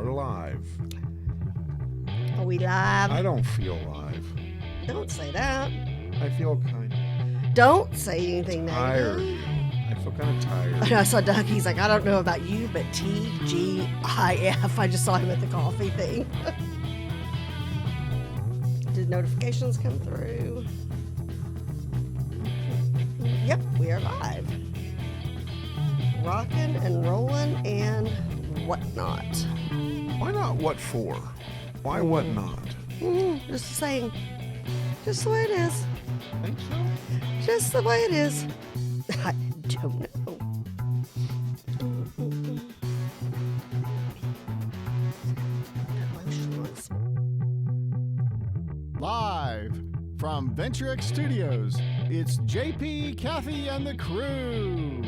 We're live. Are we live? I don't feel live. Don't say that. I feel kind of Don't say anything tired. negative. I feel kind of tired. I know, I saw Doug. He's like, I don't know about you, but TGIF. I just saw him at the coffee thing. Did notifications come through? Yep, we are live. Rocking and rolling and whatnot. Why not what for? Why what not? Just saying. Just the way it is. Think so? Just the way it is. I don't know. Live from VentureX Studios, it's JP, Kathy, and the crew.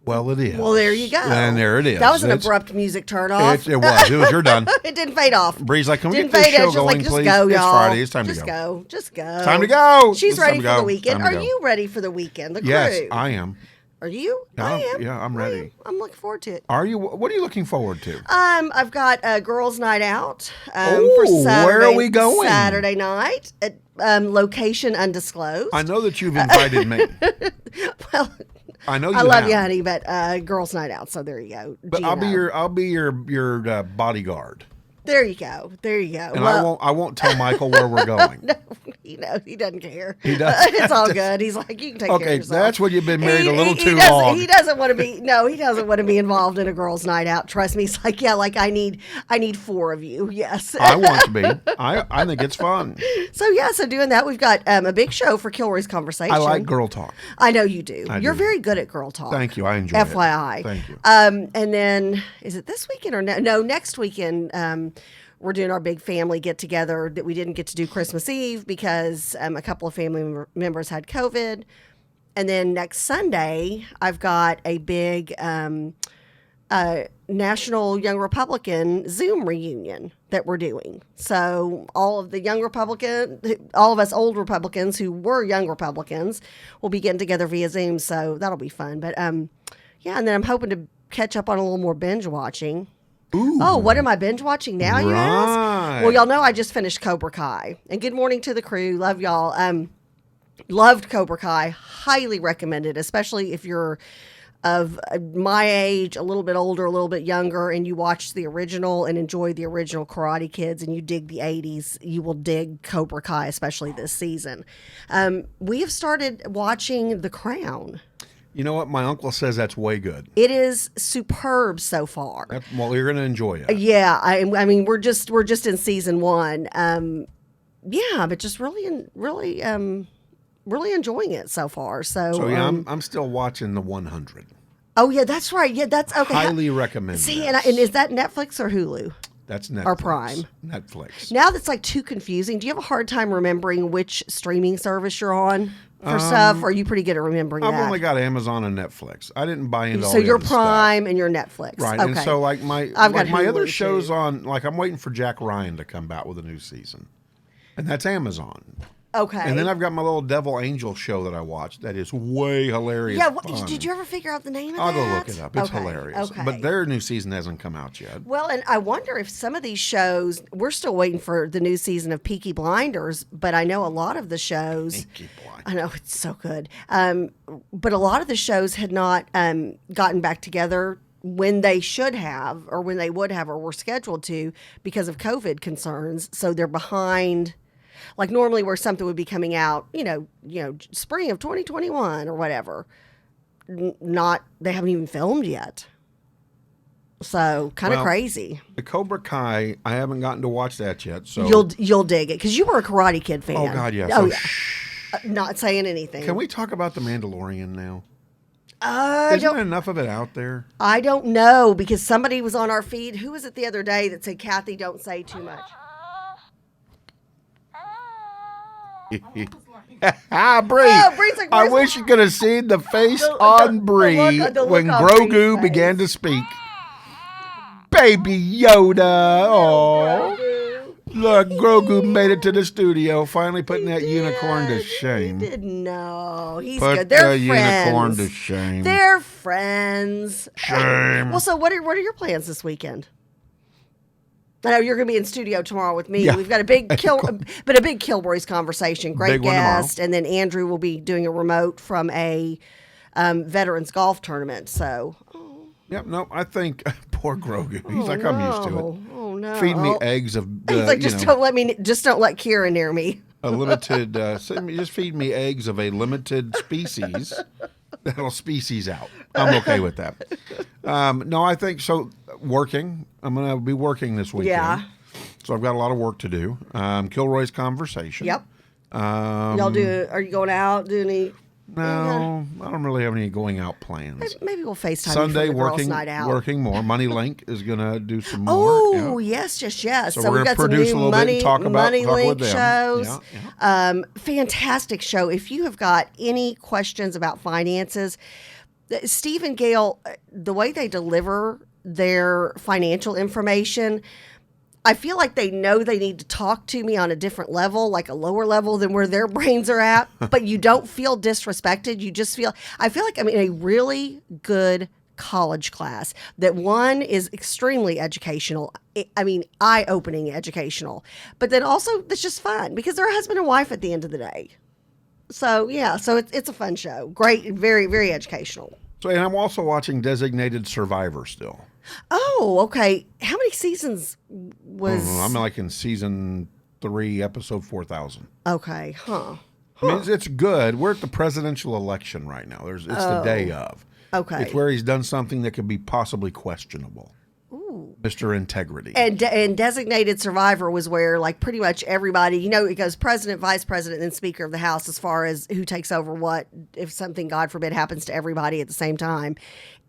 Well, it is. Well, there you go. And there it is. That was an abrupt music turn off. It was. It was. You're done. It didn't fade off. Bree's like, can we Didn't get this fade. show It's just going, like, just please? go, It's y'all. Friday. It's time just to go. Just go. Time to go. She's It's ready time to for the go. weekend. Time to Are go. you ready for the weekend? The crew. Yes, I am. Are you? Yeah, I am. yeah, I'm ready. I'm looking forward to it. Are you? What are you looking forward to? I've got a girls' night out Oh, for Saturday. where are we going? Saturday night at location undisclosed. I know that you've invited me. Well, I know you I love have. you, honey, but girls' night out. So there you go. But I'll be your bodyguard. There you go. There you go. And I won't tell Michael where we're going. No, he doesn't care. He does. It's all good. He's like, you can take care of Okay, yourself. that's when you've been married a little too doesn't, long. He doesn't want to be. No, he doesn't want to be involved in a girls' night out. Trust me. He's like, yeah, like I need 4 of you. Yes. I want to be. I think it's fun. So doing that, we've got a big show for Kilroy's Conversation. I like girl talk. I know you do. I You're do. very good at girl talk. Thank you. I enjoy it. FYI. Thank you. And then is it this weekend or no? Next weekend. We're doing our big family get together that we didn't get to do Christmas Eve because a couple of family members had COVID. And then next Sunday, I've got a big National Young Republican Zoom reunion that we're doing. So all of us old Republicans who were young Republicans will be getting together via Zoom. So that'll be fun. But yeah, and then I'm hoping to catch up on a little more binge watching. Ooh. Oh, what am I binge watching now, you ask? Right. Well, y'all know I just finished Cobra Kai. And good morning to the crew. Love y'all. Loved Cobra Kai. Highly recommended, especially if you're of my age, a little bit older, a little bit younger, and you watch the original and enjoy the original Karate Kids and you dig the 80s, you will dig Cobra Kai, especially this season. We have started watching The Crown. You know what? My uncle says that's way good. It is superb so far. Well, you're going to enjoy it. Yeah, I mean, we're just in season 1. Yeah, but just really enjoying it so far. So yeah, I'm still watching the 100. Oh yeah, that's right. Yeah, that's okay. Highly recommend. See, this. and is that Netflix or Hulu? That's Netflix. Or Prime. Netflix. Now that's like too confusing. Do you have a hard time remembering which streaming service you're on for stuff? Or are you pretty good at remembering I've that? only got Amazon and Netflix. I didn't buy into all So the you're other Prime stuff. and you're Netflix. Right, Okay. and so like my Hulu other too. shows on, like I'm waiting for Jack Ryan to come back with a new season, and that's Amazon. Okay. And then I've got my little Devil Angel show that I watched that is way hilarious. Yeah, fun. did you ever figure out the name of I'll that? go look it up. It's Okay, hilarious. Okay. But their new season hasn't come out yet. Well, and I wonder if some of these shows, we're still waiting for the new season of Peaky Blinders, but I know a lot of the shows. Peaky Blinders. I know, it's so good. But a lot of the shows had not gotten back together when they should have, or when they would have, or were scheduled to because of COVID concerns. So they're behind. Like normally where something would be coming out, spring of 2021 or whatever. They haven't even filmed yet. So kind of crazy. The Cobra Kai, I haven't gotten to watch that yet. So You'll dig it because you were a Karate Kid fan. Oh God, yeah. Oh So yeah. Not saying anything. Can we talk about the Mandalorian now? Isn't enough of it out there? I don't know because somebody was on our feed. Who was it the other day that said, "Kathy, don't say too much"? Bree. Bree's like, I where's wish you could have seen the face The- on the Bree look when on Bree's Grogu face. began to speak. Baby Yoda. Oh. Look, Grogu made it to the studio, finally putting that unicorn to shame. He didn't know. He's Put good. They're the friends. unicorn to shame. They're friends. Shame. Well, so what are your plans this weekend? I know you're going to be in studio tomorrow with me. Yeah. We've got a big Kilroy's conversation. Great Big one tomorrow. guest, and then Andrew will be doing a remote from a veterans golf tournament. So, Yep, no, I think poor Grogu. He's like, I'm used to it. Oh no! Feed me eggs of He's like, just don't let Kira near me. a limited. Just feed me eggs of a limited species. That'll species out. I'm okay with that. No, I think so. Working. I'm going to be working this weekend. Yeah. So I've got a lot of work to do. Kilroy's conversation. Yep. Y'all do? Are you going out? Do any? No, I don't really have any going out plans. Maybe we'll FaceTime Sunday you for the working, girls' night out. working more. Money Link is going to do some more. Oh, Yeah. yes. So So we're we've gonna got some produce a new little bit and Money, talk Money with Link them. shows. Yeah, Fantastic show. If you have got any questions about finances, Steve and Gail, the way they deliver their financial information, I feel like they know they need to talk to me on a different level, like a lower level than where their brains are at, but you don't feel disrespected. You just I feel like I'm in a really good college class that one is extremely educational. I mean, eye-opening educational, but then also it's just fun because they're a husband and wife at the end of the day. So yeah, so it's a fun show. Great, very, very educational. So, and I'm also watching Designated Survivor still. Oh, okay. How many seasons was? I'm like in season 3, episode 4,000. Okay, huh? I mean, it's good. We're at the presidential election right now. It's the day of. Okay. It's where he's done something that could be possibly questionable. Ooh. Mr. Integrity. And Designated Survivor was where, like, pretty much everybody, it goes president, vice president, and speaker of the House as far as who takes over what if something, God forbid, happens to everybody at the same time.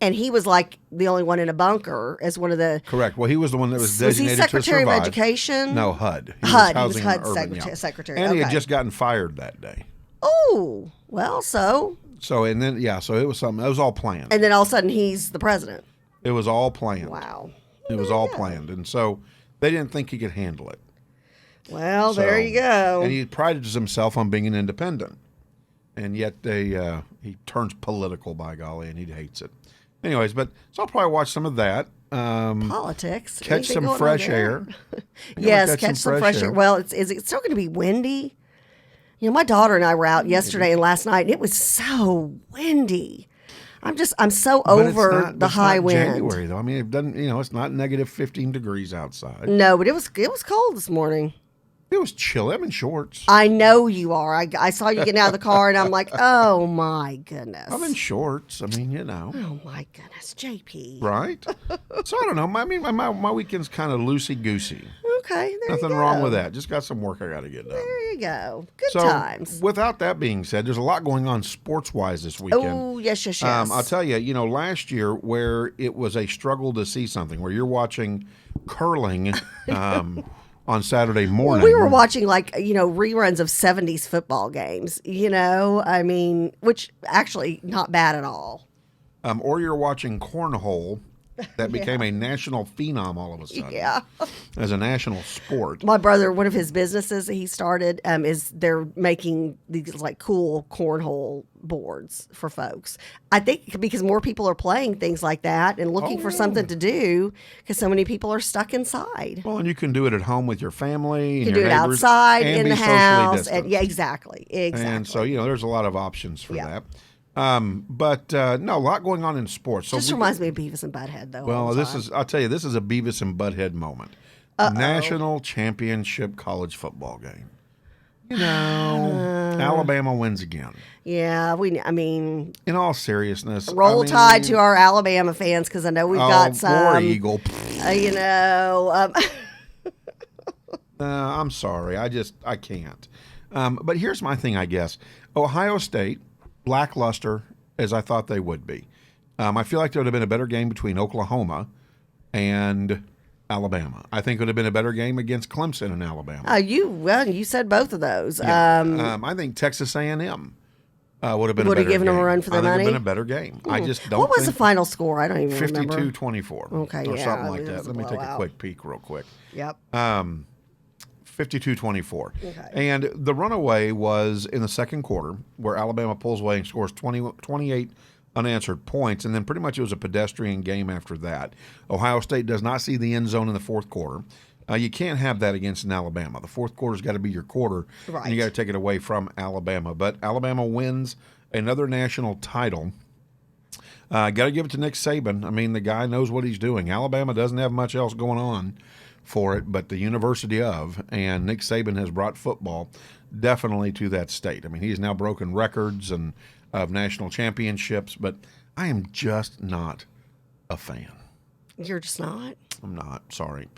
And he was like the only one in a bunker as one of the. Correct. Well, he was the one that was Was he designated Secretary to of survive. Education? No, HUD. HUD. He was Housing and HUD Urban, Secretary. And he had Okay. just gotten fired that day. Oh, well, so. So, and then, so it was something. It was all planned. And then all of a sudden he's the president. It was all planned. Wow. It was all planned. And so they didn't think he could handle it. Well, So- there you go. And he prided himself on being an independent. And yet he turns political, by golly, and he hates it. Anyways, so I'll probably watch some of that. Politics. Catch Anything some going on fresh there? air. Yes, catch some fresh air. Well, is it still going to be windy? My daughter and I were out yesterday and last night, and it was so windy. I'm so But it's over not- the it's high not wind. January, though. I mean, it doesn't. It's not negative 15 degrees outside. No, but it was cold this morning. It was chilly. I'm in shorts. I know you are. I saw you getting out of the car, and I'm like, oh my goodness. I'm in shorts. I mean, Oh my goodness, JP. right? So I don't know. My weekend's kind of loosey goosey. Okay, there Nothing you go. wong with that. Just got some work I got to get done. There you go. Good So, times. without that being said, there's a lot going on sports-wise this weekend. Oh, yes. I'll tell you, last year where it was a struggle to see something, where you're watching curling on Saturday morning. We were watching reruns of 70s football games, I mean, which actually not bad at all. Or you're watching cornhole that became a national phenom all of a sudden. Yeah. As a national sport. My brother, one of his businesses that he started is they're making these like cool cornhole boards for folks. I think because more people are playing things like that and looking for something to do because so many people are stuck inside. Well, and you can do it at home with your family. You and can do your it neighbors, outside, and in be the socially house. distant. And, yeah, exactly. And so, there's a lot of options for Yeah. that. No, a lot going on in sports. So Just reminds me of Beavis and Butthead, though. all well, the this time. is, I'll tell you, this is a Beavis and Butthead moment. National championship college football game. Alabama wins again. Yeah, I mean, In all seriousness. roll Tide to our Alabama fans because I know we've got some. War Eagle. I'm sorry. I can't. But here's my thing, I guess. Ohio State, lackluster as I thought they would be. I feel like there would have been a better game between Oklahoma and Alabama. I think it would have been a better game against Clemson and Alabama. You said both of those. I think Texas A&M would have been Would a have better given them a game. run for their I think it would money? have been a better game. I just don't What was the think final score? I don't even remember. 52-24. Okay, Or yeah, something it like was that. a Let me take a blowout. quick peek real quick. Yep. 52-24. Okay. And the runaway was in the second quarter where Alabama pulls away and scores 28 unanswered points, and then pretty much it was a pedestrian game after that. Ohio State does not see the end zone in the fourth quarter. You can't have that against an Alabama. The fourth quarter's got to be your quarter, Right. and you got to take it away from Alabama. But Alabama wins another national title. Got to give it to Nick Saban. I mean, the guy knows what he's doing. Alabama doesn't have much else going on for it, but the University of, and Nick Saban has brought football definitely to that state. I mean, he's now broken records and of national championships, but I am just not a fan. You're just not? I'm not, sorry.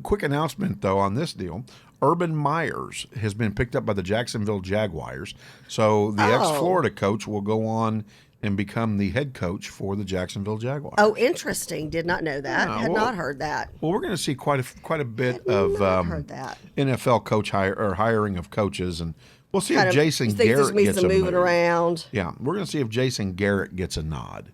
Quick announcement, though, on this deal. Urban Myers has been picked up by the Jacksonville Jaguars. So the ex-Florida coach will go on and become the head coach for the Jacksonville Jaguars. Oh, interesting. Did not know that. Yeah, Had well- not heard that. Well, we're going to see quite a bit Had of not heard that. NFL coach hiring of coaches, and we'll see Kind if of Jason think there's Garrett gonna be gets some a moving move. around. Yeah, we're going to see if Jason Garrett gets a nod.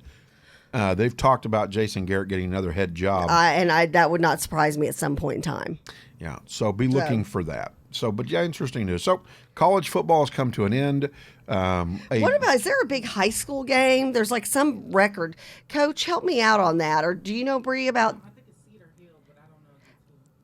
They've talked about Jason Garrett getting another head job. That would not surprise me at some point in time. Yeah, so be looking for that. So, but yeah, interesting news. So, college football has come to an end. What about, is there a big high school game? There's like some record. Coach, help me out on that. Or do you know, Bree, about? I think it's Cedar Hill, but I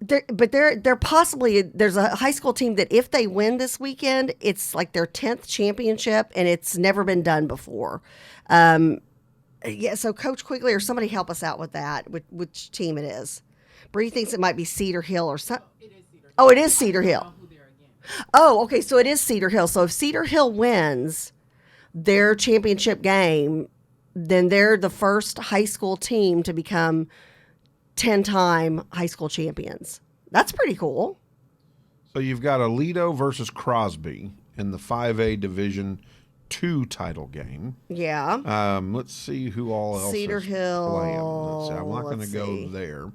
don't know. But they're possibly, there's a high school team that if they win this weekend, it's like their 10th championship, and it's never been done before. Yeah, so Coach Quigley or somebody help us out with that, which team it is. Bree thinks it might be Cedar Hill or something. It is Cedar Hill. Oh, it is Cedar I don't Hill. know who they are again. Oh, okay, so it is Cedar Hill. So if Cedar Hill wins their championship game, then they're the first high school team to become 10-time high school champions. That's pretty cool. So you've got Aledo versus Crosby in the 5A Division II title game. Yeah. Let's see who all else Cedar is Hill. playing. Let's see. I'm not going to Let's go see. there.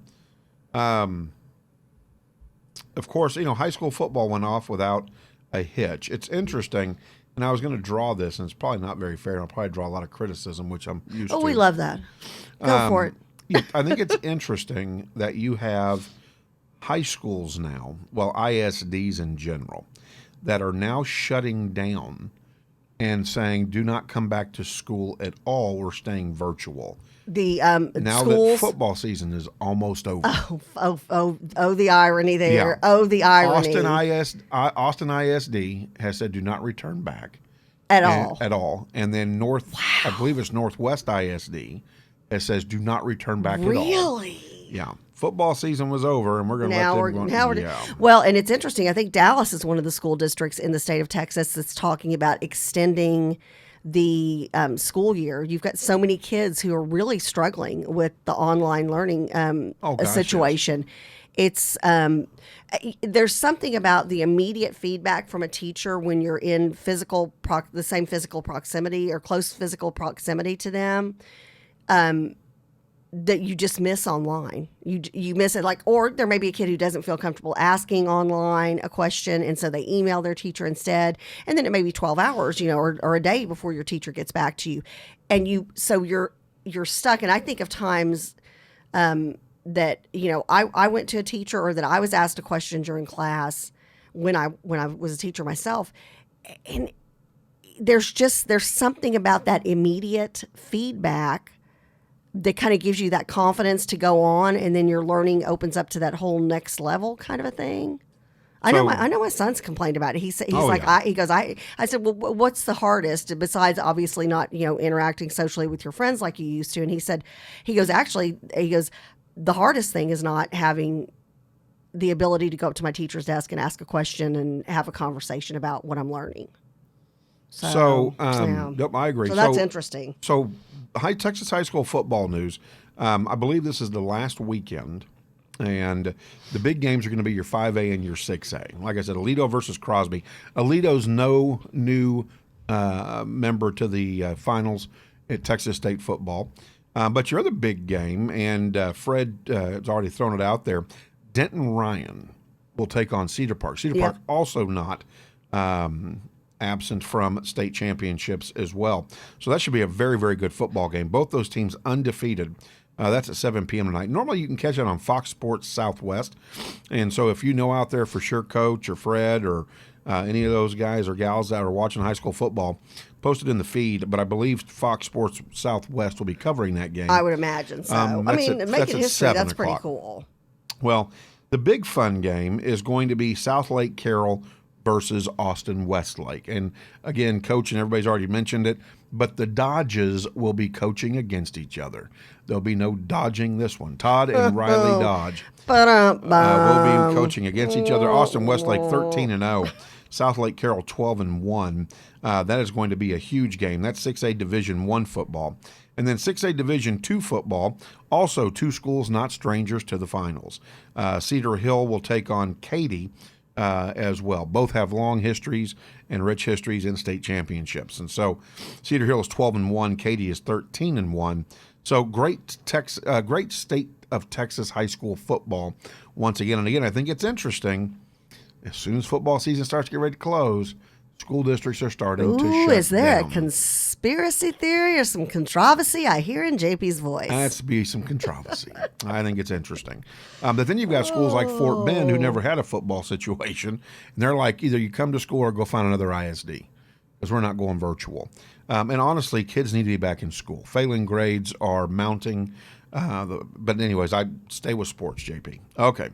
Of course, high school football went off without a hitch. It's interesting, and I was going to draw this, and it's probably not very fair. I'll probably draw a lot of criticism, which I'm used to. Oh, we love that. Go for it. I think it's interesting that you have high schools now, well, ISDs in general, that are now shutting down and saying, do not come back to school at all. We're staying virtual. The Now schools. that football season is almost over. Oh, the irony there. Yeah. Oh, the irony. Austin ISD has said do not return back. At all. At all. And then I believe it's Northwest ISD, that says do not return back at all. Really? Yeah. Football season was over, and we're going to let them go. Yeah. Well, and it's interesting. I think Dallas is one of the school districts in the state of Texas that's talking about extending the school year. You've got so many kids who are really struggling with the online learning situation. It's there's something about the immediate feedback from a teacher when you're in the same physical proximity or close physical proximity to them. That you just miss online. You miss it, or there may be a kid who doesn't feel comfortable asking online a question, and so they email their teacher instead, and then it may be 12 hours, or a day before your teacher gets back to you, and you're stuck. And I think of times that I went to a teacher, or that I was asked a question during class when I was a teacher myself, and there's something about that immediate feedback that kind of gives you that confidence to go on, and then your learning opens up to that whole next level kind of a thing. I know my son's complained about it. He's like, yeah. I said, well, what's the hardest besides obviously not, interacting socially with your friends like you used to? And he goes, the hardest thing is not having the ability to go up to my teacher's desk and ask a question and have a conversation about what I'm learning. So, yeah. yep, I agree. So that's interesting. So, Texas high school football news. I believe this is the last weekend, and the big games are going to be your 5A and your 6A. Like I said, Aledo versus Crosby. Aledo's no new member to the finals at Texas State football. But your other big game, and Fred has already thrown it out there, Denton Ryan will take on Cedar Park. Cedar Park also not absent from state championships as well. So that should be a very, very good football game. Both those teams undefeated That's at 7 p.m. tonight. Normally, you can catch it on Fox Sports Southwest. And so if you know out there for sure, Coach or Fred or any of those guys or gals that are watching high school football, post it in the feed. But I believe Fox Sports Southwest will be covering that game. I would imagine so. I that's mean, at- make that's it at history. 7 That's pretty o'clock. cool. Well, the big fun game is going to be South Lake Carroll versus Austin Westlake. And again, Coach and everybody's already mentioned it, but the Dodges will be coaching against each other. There'll be no dodging this one. Todd and Riley Dodge will be coaching against each other. Austin Westlake 13-0. South Lake Carroll 12-1. That is going to be a huge game. That's 6A Division I football. And then 6A Division II football, also two schools not strangers to the finals. Cedar Hill will take on Katy as well. Both have long histories and rich histories in state championships. And so Cedar Hill is 12-1, Katy is 13-1. So great state of Texas high school football once again. And again, I think it's interesting. As soon as football season starts to get ready to close, school districts are starting to shut Is there down. a conspiracy theory or some controversy I hear in JP's voice? That's be some controversy. I think it's interesting. But then you've got schools like Fort Bend who never had a football situation. And they're like, either you come to school or go find another ISD because we're not going virtual. And honestly, kids need to be back in school. Failing grades are mounting. But anyways, I stay with sports, JP. Okay.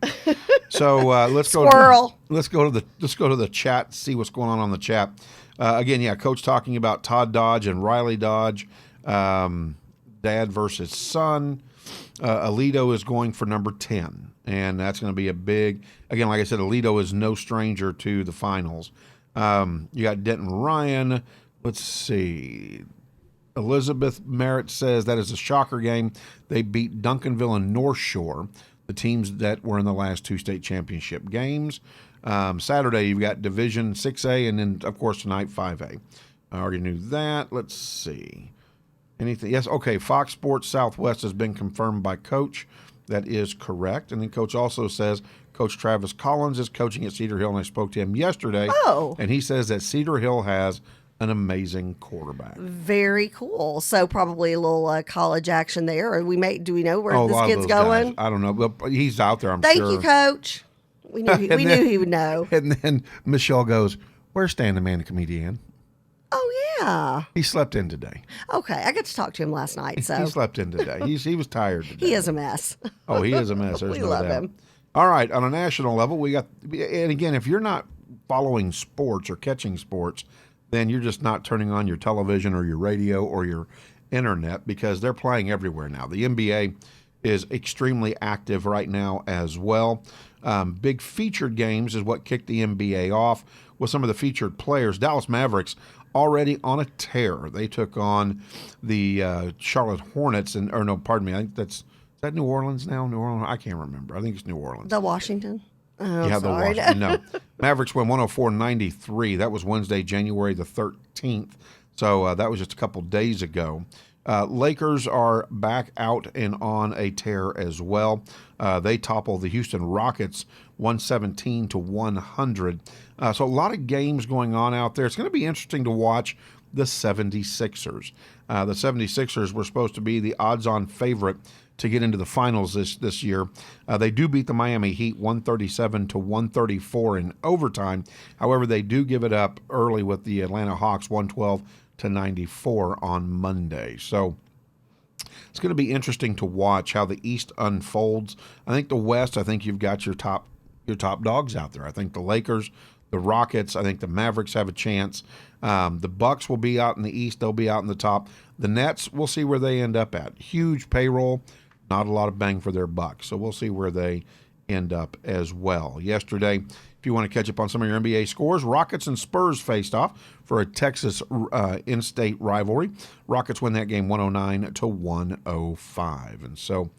So let's go. Squirrel. Let's go to the chat. See what's going on the chat. Again, yeah, Coach talking about Todd Dodge and Riley Dodge, dad versus son. Alito is going for number 10, and that's going to be a big. Again, like I said, Alito is no stranger to the finals. You got Denton Ryan. Let's see. Elizabeth Merritt says that is a shocker game. They beat Duncanville and North Shore, the teams that were in the last two state championship games. Saturday, you've got Division 6A, and then, of course, tonight, 5A. I already knew that. Let's see. Anything? Yes, okay. Fox Sports Southwest has been confirmed by Coach. That is correct. And then Coach also says Coach Travis Collins is coaching at Cedar Hill, and I spoke to him yesterday. Oh. And he says that Cedar Hill has an amazing quarterback. Very cool. So probably a little college action there. Or do we know where A this lot of kid's those guys. going? I don't know, but he's out there, I'm Thank sure. you, Coach. We knew we knew he would know. And then Michelle goes, "Where's Stan the Man, the comedian? Oh yeah. He slept in today. Okay, I got to talk to him last night. So He slept in today. He was tired today. he is a mess. Oh, he is a mess. There's We no love doubt. him. All right, on a national level, we got, and again, if you're not following sports or catching sports, then you're just not turning on your television or your radio or your internet because they're playing everywhere now. The NBA is extremely active right now as well. Big featured games is what kicked the NBA off with some of the featured players. Dallas Mavericks already on a tear. They took on the Charlotte Hornets, I think is that New Orleans now? New Orleans? I can't remember. I think it's New Orleans. The Washington. Oh, Yeah, the sorry. Washington. No. Mavericks win 104-93. That was Wednesday, January the 13th. So that was just a couple days ago. Lakers are back out and on a tear as well. They topple the Houston Rockets 117-100. So a lot of games going on out there. It's going to be interesting to watch the 76ers. The 76ers were supposed to be the odds-on favorite to get into the finals this year. They do beat the Miami Heat 137-134 in overtime. However, they do give it up early with the Atlanta Hawks 112-94 on Monday. So it's going to be interesting to watch how the East unfolds. I think the West, I think you've got your top dogs out there. I think the Lakers, the Rockets, I think the Mavericks have a chance. The Bucks will be out in the East. They'll be out in the top. The Nets, we'll see where they end up at. Huge payroll, not a lot of bang for their buck. So we'll see where they end up as well. Yesterday, if you want to catch up on some of your NBA scores, Rockets and Spurs faced off for a Texas in-state rivalry. Rockets win that game 109-105. And so,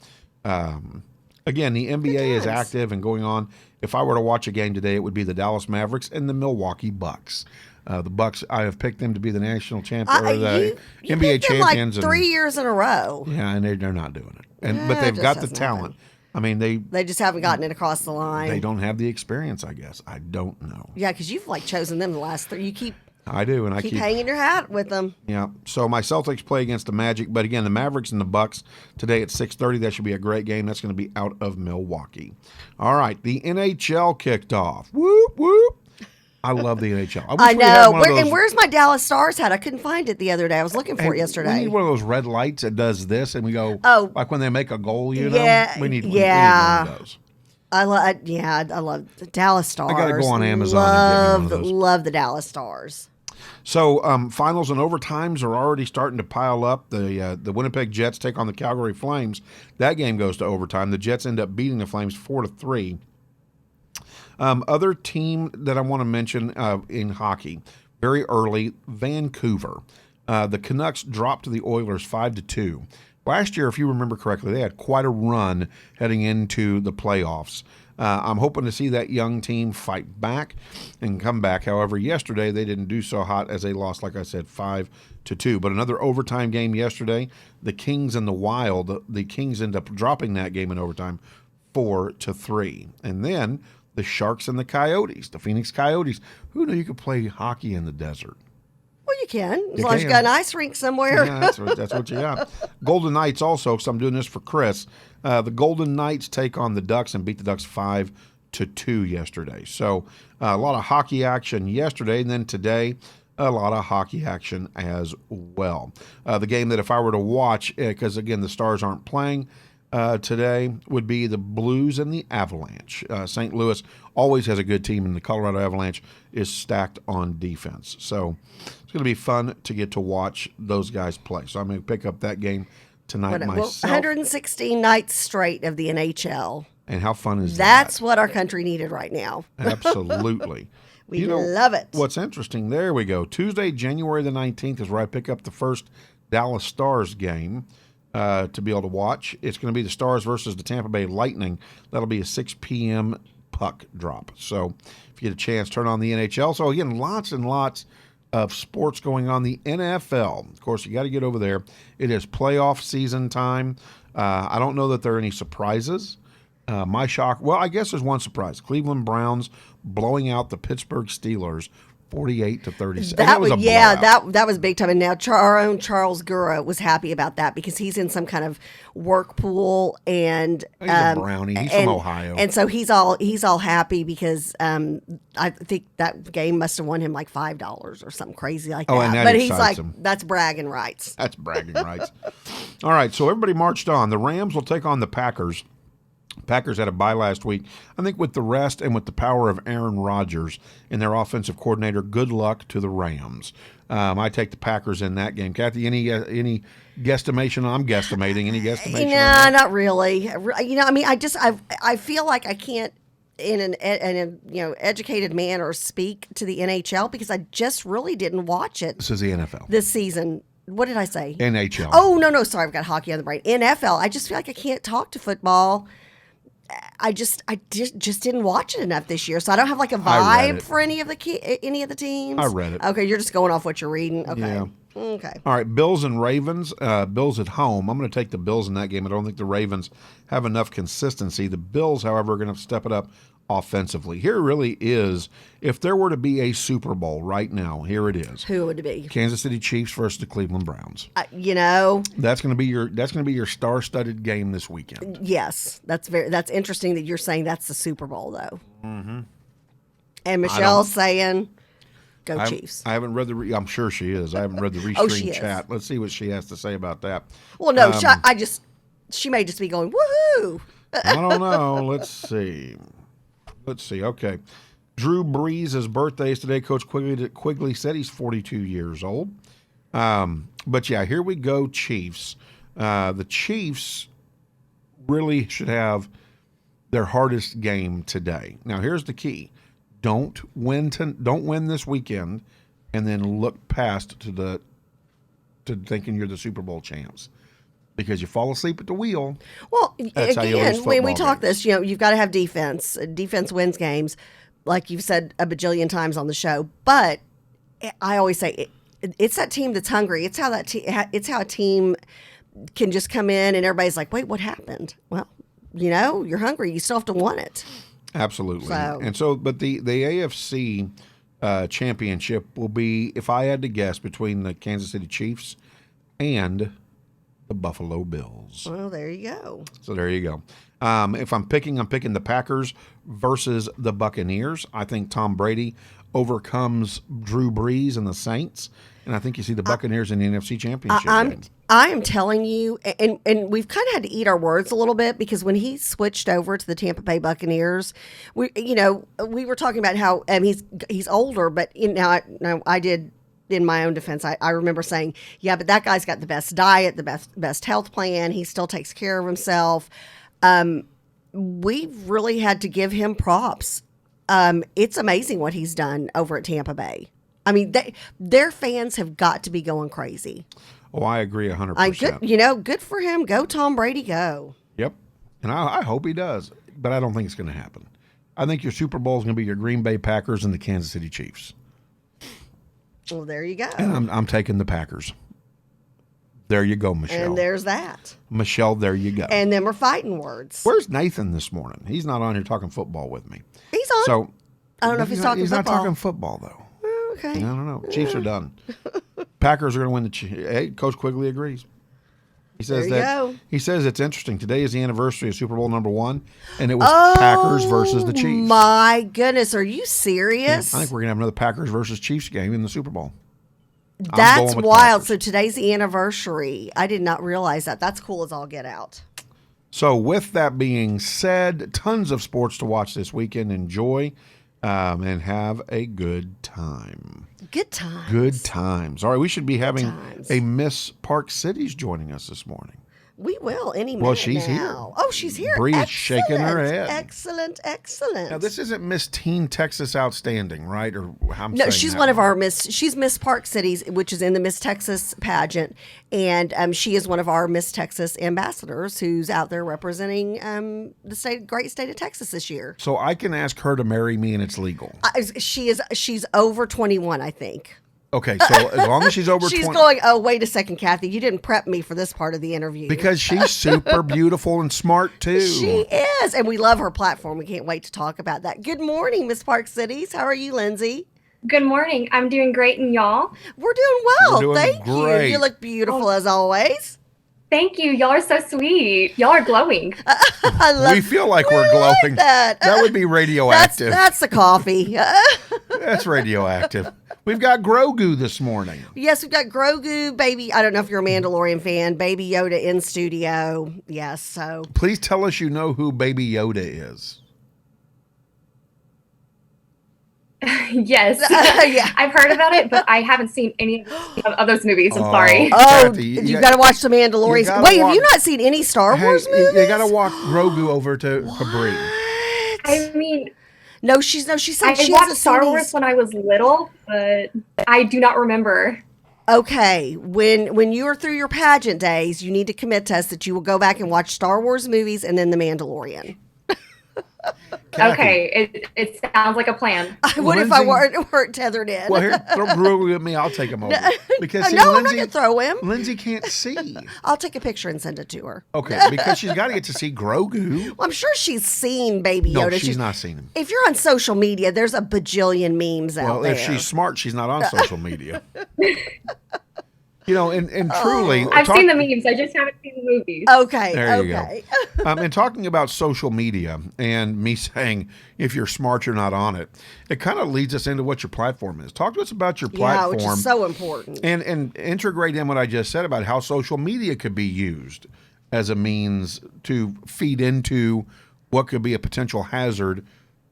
again, the NBA is active and going on. If I were to watch a game today, it would be the Dallas Mavericks and the Milwaukee Bucks. The Bucks, I have picked them to be the national champion or the you NBA picked them champions. like 3 years in a row. Yeah, and they're not doing it. But Yeah, they've it got just the hasn't talent. happened. I mean, they They just haven't gotten it across the line. don't have the experience, I guess. I don't know. Yeah, because you've chosen them the last three. You keep I do, and I Keep keep hanging your hat with them. Yeah. So my Celtics play against the Magic, but again, the Mavericks and the Bucks today at 6:30. That should be a great game. That's going to be out of Milwaukee. All right, the NHL kicked off. Whoop whoop. I love the NHL. I wish we had know. one of those- And where's my Dallas Stars hat? I couldn't find it the other day. I was looking for it We yesterday. need one of those red lights that does this, and we go. Oh. Like when they make a goal, you know. Yeah, We need yeah. one of those. I love the Dallas Stars. gotta go on Amazon and get me one of those. Love the Dallas Stars. So finals and overtimes are already starting to pile up. The Winnipeg Jets take on the Calgary Flames. That game goes to overtime. The Jets end up beating the Flames 4-3. Other team that I want to mention in hockey, very early, Vancouver. The Canucks dropped to the Oilers 5-2. Last year, if you remember correctly, they had quite a run heading into the playoffs. I'm hoping to see that young team fight back and come back. However, yesterday they didn't do so hot as they lost, like I said, 5-2. But another overtime game yesterday, the Kings and the Wild. The Kings end up dropping that game in overtime 4-3. And then the Sharks and the Coyotes, the Phoenix Coyotes. Who knew you could play hockey in the desert? Well, you can, as You long as you can. got an ice rink somewhere. Yeah, that's what you got. Golden Knights also, because I'm doing this for Chris. The Golden Knights take on the Ducks and beat the Ducks 5-2 yesterday. So a lot of hockey action yesterday, and then today a lot of hockey action as well. The game that if I were to watch, because again the Stars aren't playing today, would be the Blues and the Avalanche. St. Louis always has a good team, and the Colorado Avalanche is stacked on defense. So it's going to be fun to get to watch those guys play. So I'm going to pick up that game tonight myself. 116 nights straight of the NHL. And how fun is That's what our country needed right now. Absolutely. We love it. What's interesting, there we go. Tuesday, January the 19th is where I pick up the first Dallas Stars game to be able to watch. It's going to be the Stars versus the Tampa Bay Lightning. That'll be a 6 p.m. puck drop. So if you get a chance, turn on the NHL. So again, lots and lots of sports going on. The NFL, of course, you got to get over there. It is playoff season time. I don't know that there are any surprises. My shock, well, I guess there's one surprise. Cleveland Browns blowing out the Pittsburgh Steelers 48-37. That was blowout. that was big time. And now our own Charles Gura was happy about that because he's in some kind of work pool and He's a Brownie. He's from Ohio. and so he's all happy because I think that game must have won him like $5 or something crazy like that. Oh, and that but he's excites like, him. that's bragging rights. That's bragging rights. All right, so everybody marched on. The Rams will take on the Packers. Packers had a bye last week. I think with the rest and with the power of Aaron Rodgers and their offensive coordinator, good luck to the Rams. I take the Packers in that game. Kathy, any guesstimation? I'm guesstimating. Any guesstimation? on No, that? not really. I mean, I feel like I can't in an educated manner speak to the NHL because I just really didn't watch it This is the NFL. this season. What did I say? NHL. Oh, no, sorry, I've got hockey on the brain. NFL, I just feel like I can't talk to football. I just didn't watch it enough this year, so I don't have like a I read vibe it. for any of the teams. I read it. Okay, you're just going off what you're reading. Okay. Yeah. Okay. All right, Bills and Ravens. Bills at home. I'm going to take the Bills in that game. I don't think the Ravens have enough consistency. The Bills, however, are going to step it up offensively. Here really is, if there were to be a Super Bowl right now, here it is. Who would it be? Kansas City Chiefs versus the Cleveland Browns. That's going to be your star-studded game this weekend. Yes, that's interesting that you're saying that's the Super Bowl though. Mm-hmm. And Michelle's saying, "Go Chiefs." I haven't read I'm sure she is. I haven't read the Oh, restream she is. chat. Let's see what she has to say about that. Well, no, she may just be going woohoo. I don't know. Let's see. Okay. Drew Brees' birthday is today. Coach Quigley said he's 42 years old. But yeah, here we go, Chiefs. The Chiefs really should have their hardest game today. Now, here's the key: don't win this weekend, and then look past to thinking you're the Super Bowl champs. Because you fall asleep at the wheel. Well, That's how you lose again, when we football talk games. this, you've got to have defense. Defense wins games, like you've said a bajillion times on the show. But I always say it's that team that's hungry. It's how it's how a team can just come in and everybody's like, "Wait, what happened?" Well, you're hungry. You still have to want it. Absolutely. So- And so, but the AFC championship will be, if I had to guess, between the Kansas City Chiefs and the Buffalo Bills. Well, there you go. So there you go. If I'm picking the Packers versus the Buccaneers. I think Tom Brady overcomes Drew Brees and the Saints, and I think you see the Buccaneers in the NFC Championship game. I am telling you, and we've kind of had to eat our words a little bit because when he switched over to the Tampa Bay Buccaneers, we were talking about how he's older, but I did. In my own defense, I remember saying, yeah, but that guy's got the best diet, the best health plan. He still takes care of himself. We've really had to give him props. It's amazing what he's done over at Tampa Bay. I mean, their fans have got to be going crazy. Oh, I agree 100%. Good for him. Go Tom Brady, go. Yep. And I hope he does, but I don't think it's going to happen. I think your Super Bowl is going to be your Green Bay Packers and the Kansas City Chiefs. Well, there you go. And I'm taking the Packers. There you go, Michelle. And there's that. Michelle, there you go. And then we're fighting words. Where's Nathan this morning? He's not on here talking football with me. He's on. So I don't know if he's talking He's football. not talking football, though. Okay. I don't know. Chiefs are done. Packers are going to win the. Hey, Coach Quigley agrees. He says There you go. He says it's interesting. Today is the anniversary of Super Bowl #1, and it was Packers versus the Chiefs. My goodness, are you serious? I think we're going to have another Packers versus Chiefs game in the Super Bowl. That's with wild. Packers. So today's the anniversary. I did not realize that. That's cool as all get out. So with that being said, tons of sports to watch this weekend. Enjoy and have a good time. Good times. Good times. All right, we should be having times. a Miss Park Cities joining us this morning. We will any minute. Well, she's now. here. Oh, she's here. Bree is Excellent. shaking her head. Excellent. Now, this isn't Miss Teen Texas Outstanding, right? Or how I'm No, saying she's that one of wrong. our Miss. She's Miss Park Cities, which is in the Miss Texas pageant, and she is one of our Miss Texas ambassadors, who's out there representing the great state of Texas this year. So I can ask her to marry me, and it's legal. She's over 21, I think. Okay, so as long as she's over She's 20. going, oh, wait a second, Kathy. You didn't prep me for this part of the interview. Because she's super beautiful and smart, too. She is. And we love her platform. We can't wait to talk about that. Good morning, Miss Park Cities. How are you, Lindsay? Good morning. I'm doing great, and y'all? We're doing well. We're doing Thank great. you. You look beautiful as always. Thank you. Y'all are so sweet. Y'all are glowing. I love We feel like we're glowing. that. That would be radioactive. That's the coffee. That's radioactive. We've got Grogu this morning. Yes, we've got Grogu, baby. I don't know if you're a Mandalorian fan. Baby Yoda in studio. Yes, so. Please tell us you know who Baby Yoda is. Yes. Yeah. I've heard about it, but I haven't seen any of those movies. I'm sorry. Oh, Kathy, you got to watch the Mandalorian. gotta Wait, have watch- you not seen any Star Wars movies? You got to walk Grogu over to Brie. I mean, No, she said I she watched hasn't Star seen Wars these. when I was little, but I do not remember. Okay, when you are through your pageant days, you need to commit to us that you will go back and watch Star Wars movies and then The Mandalorian. Kathy. Okay, it sounds like a plan. I would if I Lindsay- weren't tethered in. Well, here, throw Grogu at me. I'll take him over. Because see, no, I'm not Lindsay, going to throw him. Lindsay can't see. I'll take a picture and send it to her. Okay, because she's got to get to see Grogu. Well, I'm sure she's seen Baby No, Yoda. she's not seen him. If you're on social media, there's a bajillion memes out Well, there. if she's smart, she's not on social media. You know, and truly, I've seen the memes. I just haven't seen the movies. Okay, There you okay. and talking about social media and me saying if you're smart, you're not on it, it kind of leads us into what your platform is. Talk to us about your Yeah, platform. which is so important. And integrate in what I just said about how social media could be used as a means to feed into what could be a potential hazard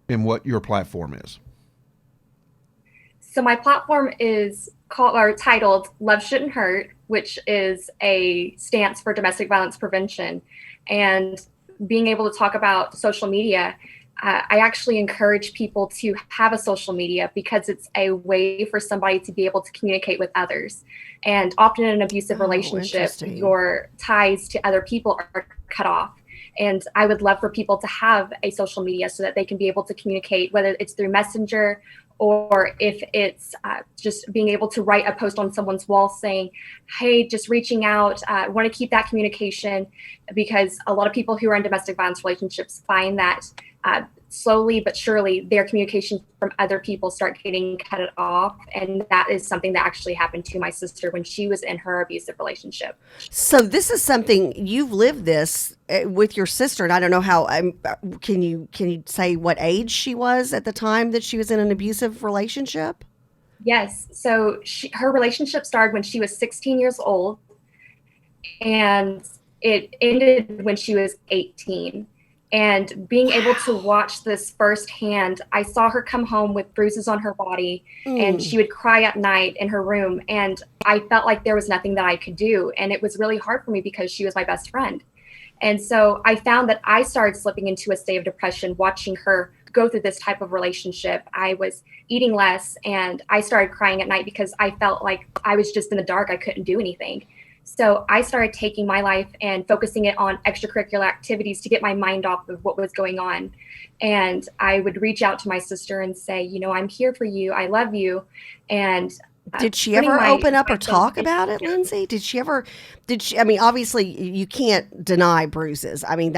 in what your platform is. So my platform is titled Love Shouldn't Hurt, which is a stance for domestic violence prevention. And being able to talk about social media, I actually encourage people to have a social media because it's a way for somebody to be able to communicate with others. And often in an abusive relationship, interesting. your ties to other people are cut off. And I would love for people to have a social media so that they can be able to communicate, whether it's through Messenger or if it's just being able to write a post on someone's wall saying, hey, just reaching out, I want to keep that communication, because a lot of people who are in domestic violence relationships find that slowly but surely their communication from other people start getting cut off. And that is something that actually happened to my sister when she was in her abusive relationship. So this is something you've lived this with your sister, and I don't know how. Can you say what age she was at the time that she was in an abusive relationship? Yes. So her relationship started when she was 16 years old, and it ended when she was 18. And being able to watch this firsthand, I saw her come home with bruises on her body, and she would cry at night in her room. And I felt like there was nothing that I could do. And it was really hard for me because she was my best friend. And so I found that I started slipping into a state of depression watching her go through this type of relationship. I was eating less, and I started crying at night because I felt like I was just in the dark. I couldn't do anything. So I started taking my life and focusing it on extracurricular activities to get my mind off of what was going on. And I would reach out to my sister and say, you know, I'm here for you. I love you. And did she ever open up or talk about it, Lindsay? Did she? I mean, obviously you can't deny bruises. I mean,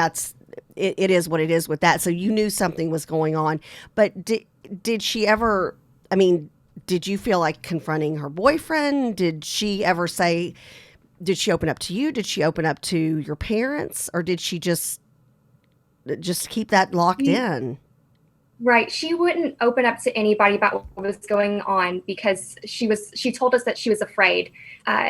it is what it is with that. So you knew something was going on, but did she ever, I mean, did you feel like confronting her boyfriend? Did she ever say, did she open up to you? Did she open up to your parents, or did she just keep that locked in? Right. She wouldn't open up to anybody about what was going on because she told us that she was afraid.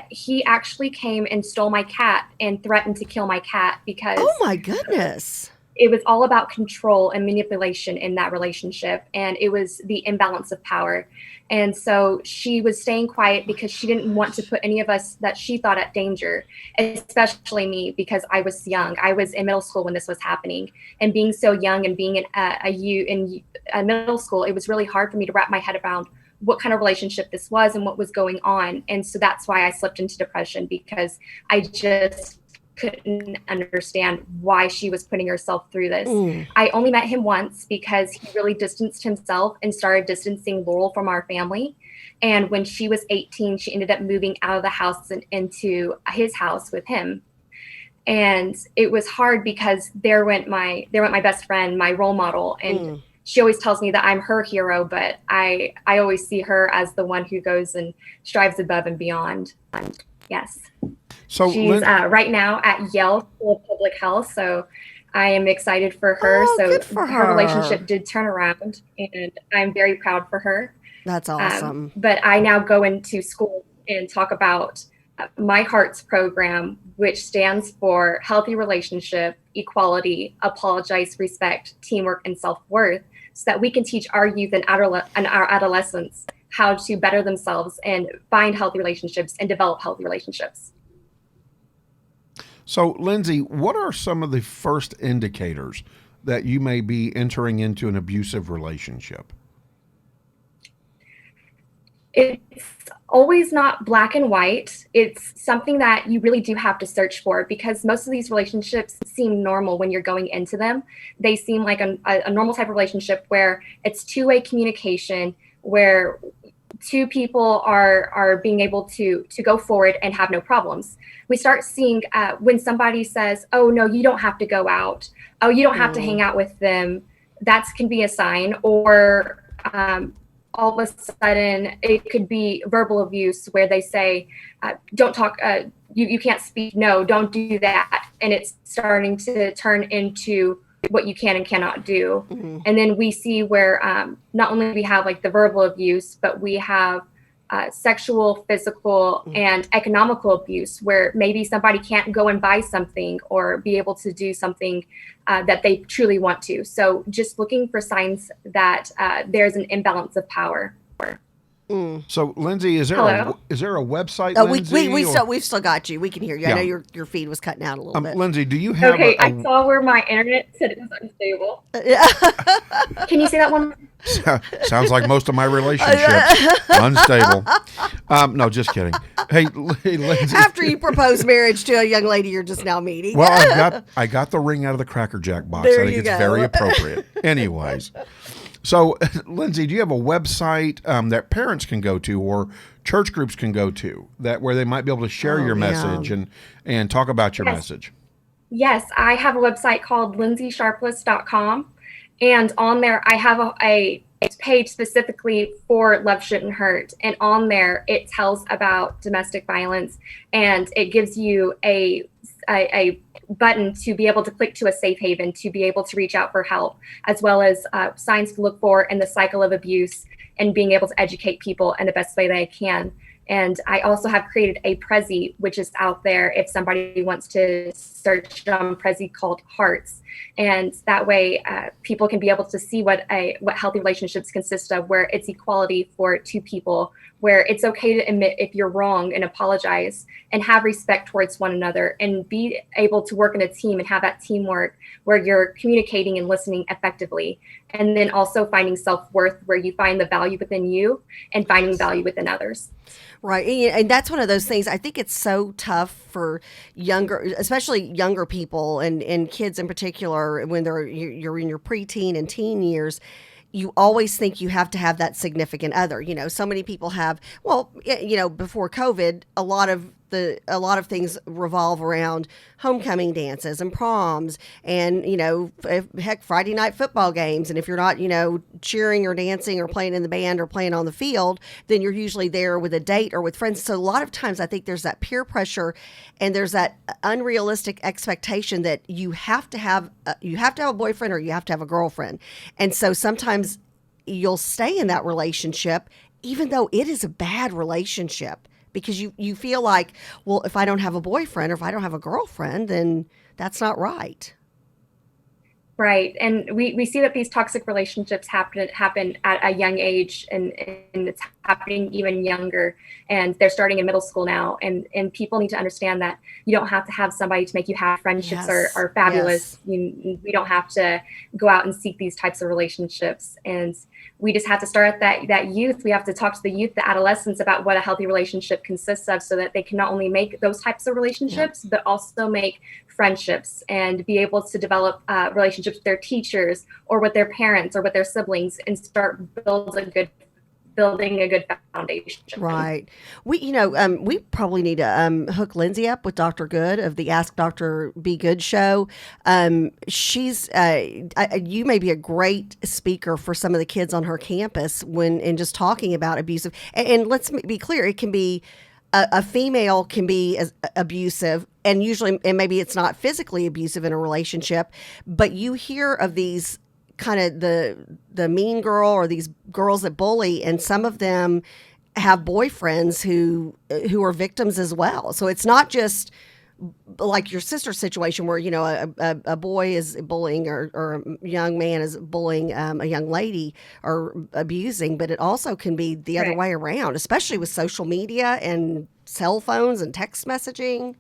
He actually came and stole my cat and threatened to kill my cat because oh my goodness, it was all about control and manipulation in that relationship. And it was the imbalance of power. And so she was staying quiet because she didn't want to put any of us that she thought at danger, especially me, because I was young. I was in middle school when this was happening. And being so young and being in middle school, it was really hard for me to wrap my head around what kind of relationship this was and what was going on. And so that's why I slipped into depression, because I just couldn't understand why she was putting herself through this. I only met him once because he really distanced himself and started distancing Laurel from our family. And when she was 18, she ended up moving out of the house and into his house with him. And it was hard because there went my best friend, my role model. And she always tells me that I'm her hero, but I always see her as the one who goes and strives above and beyond. And yes. So she's right now at Yale School of Public Health. So I am excited for her. Oh, so good for her her. relationship did turn around, and I'm very proud for her. That's awesome. But I now go into school and talk about My Heart's program, which stands for Healthy Relationship, Equality, Apologize, Respect, Teamwork, and Self-Worth, so that we can teach our youth and our adolescents how to better themselves and find healthy relationships and develop healthy relationships. So, Lindsay, what are some of the first indicators that you may be entering into an abusive relationship? It's always not black and white. It's something that you really do have to search for, because most of these relationships seem normal when you're going into them. They seem like a normal type of relationship where it's two-way communication, where two people are being able to go forward and have no problems. We start seeing when somebody says, oh, no, you don't have to go out. Oh, you don't have to hang out with them. That can be a sign. Or all of a sudden, it could be verbal abuse where they say, don't talk, you can't speak. No, don't do that. And it's starting to turn into what you can and cannot do. And then we see where not only we have like the verbal abuse, but we have sexual, physical, and economical abuse, where maybe somebody can't go and buy something or be able to do something that they truly want to. So just looking for signs that there's an imbalance of power. So, Lindsay, is there a website? Oh, Lindsay, we've still got you. We can hear you. I know your feed was cutting out a little bit. Lindsay, do you have? Okay, I saw where my internet said it was unstable. Can you say that one? Sounds like most of my relationships unstable. No, just kidding. Hey, Lindsay. After you propose marriage to a young lady you're just now meeting. Well, I got the ring out of the Cracker Jack box. There I think it's very appropriate. Anyways. So, Lindsay, do you have a website that parents can go to or church groups can go to where they might be able to share your message and talk about your message? Yes, I have a website called lindsaysharpless.com, And on there, I have a page specifically for Love Shouldn't Hurt. And on there, it tells about domestic violence, and it gives you a button to be able to click to a safe haven, to be able to reach out for help, as well as signs to look for in the cycle of abuse, and being able to educate people in the best way that I can. And I also have created a Prezi, which is out there if somebody wants to search on Prezi, called Hearts. And that way people can be able to see what healthy relationships consist of, where it's equality for two people, where it's okay to admit if you're wrong and apologize, and have respect towards one another, and be able to work in a team and have that teamwork where you're communicating and listening effectively. And then also finding self-worth, where you find the value within you and finding value within others. Right. And that's one of those things. I think it's so tough for especially younger people and kids in particular, when you're in your preteen and teen years. You always think you have to have that significant other. So many people have, before COVID, a lot of things revolve around homecoming dances and proms and, heck, Friday night football games. And if you're not, cheering or dancing or playing in the band or playing on the field, then you're usually there with a date or with friends. So a lot of times I think there's that peer pressure, and there's that unrealistic expectation that you have to have a boyfriend or you have to have a girlfriend. And so sometimes you'll stay in that relationship, even though it is a bad relationship, because you feel like, well, if I don't have a boyfriend or if I don't have a girlfriend, then that's not right. Right. And we see that these toxic relationships happen at a young age, and it's happening even younger, and they're starting in middle school now. And people need to understand that you don't have to have somebody to make you happy. Friendships are fabulous. Yes. We don't have to go out and seek these types of relationships. And we just have to start at that youth. We have to talk to the youth, the adolescents, about what a healthy relationship consists of, so that they can not only make those types of relationships, but also make friendships, and be able to develop relationships with their teachers or with their parents or with their siblings, and start building a good foundation. Right. We probably need to hook Lindsay up with Dr. Good of the Ask Dr. Be Good show. She's you may be a great speaker for some of the kids on her campus and just talking about abusive. And let's be clear, it can be a female can be abusive, and maybe it's not physically abusive in a relationship, but you hear of these kind of the mean girl or these girls that bully, and some of them have boyfriends who are victims as well. So it's not just like your sister situation where, a boy is bullying or a young man is bullying a young lady or abusing, but it also can be the other way around, especially with social media and cell phones and text messaging.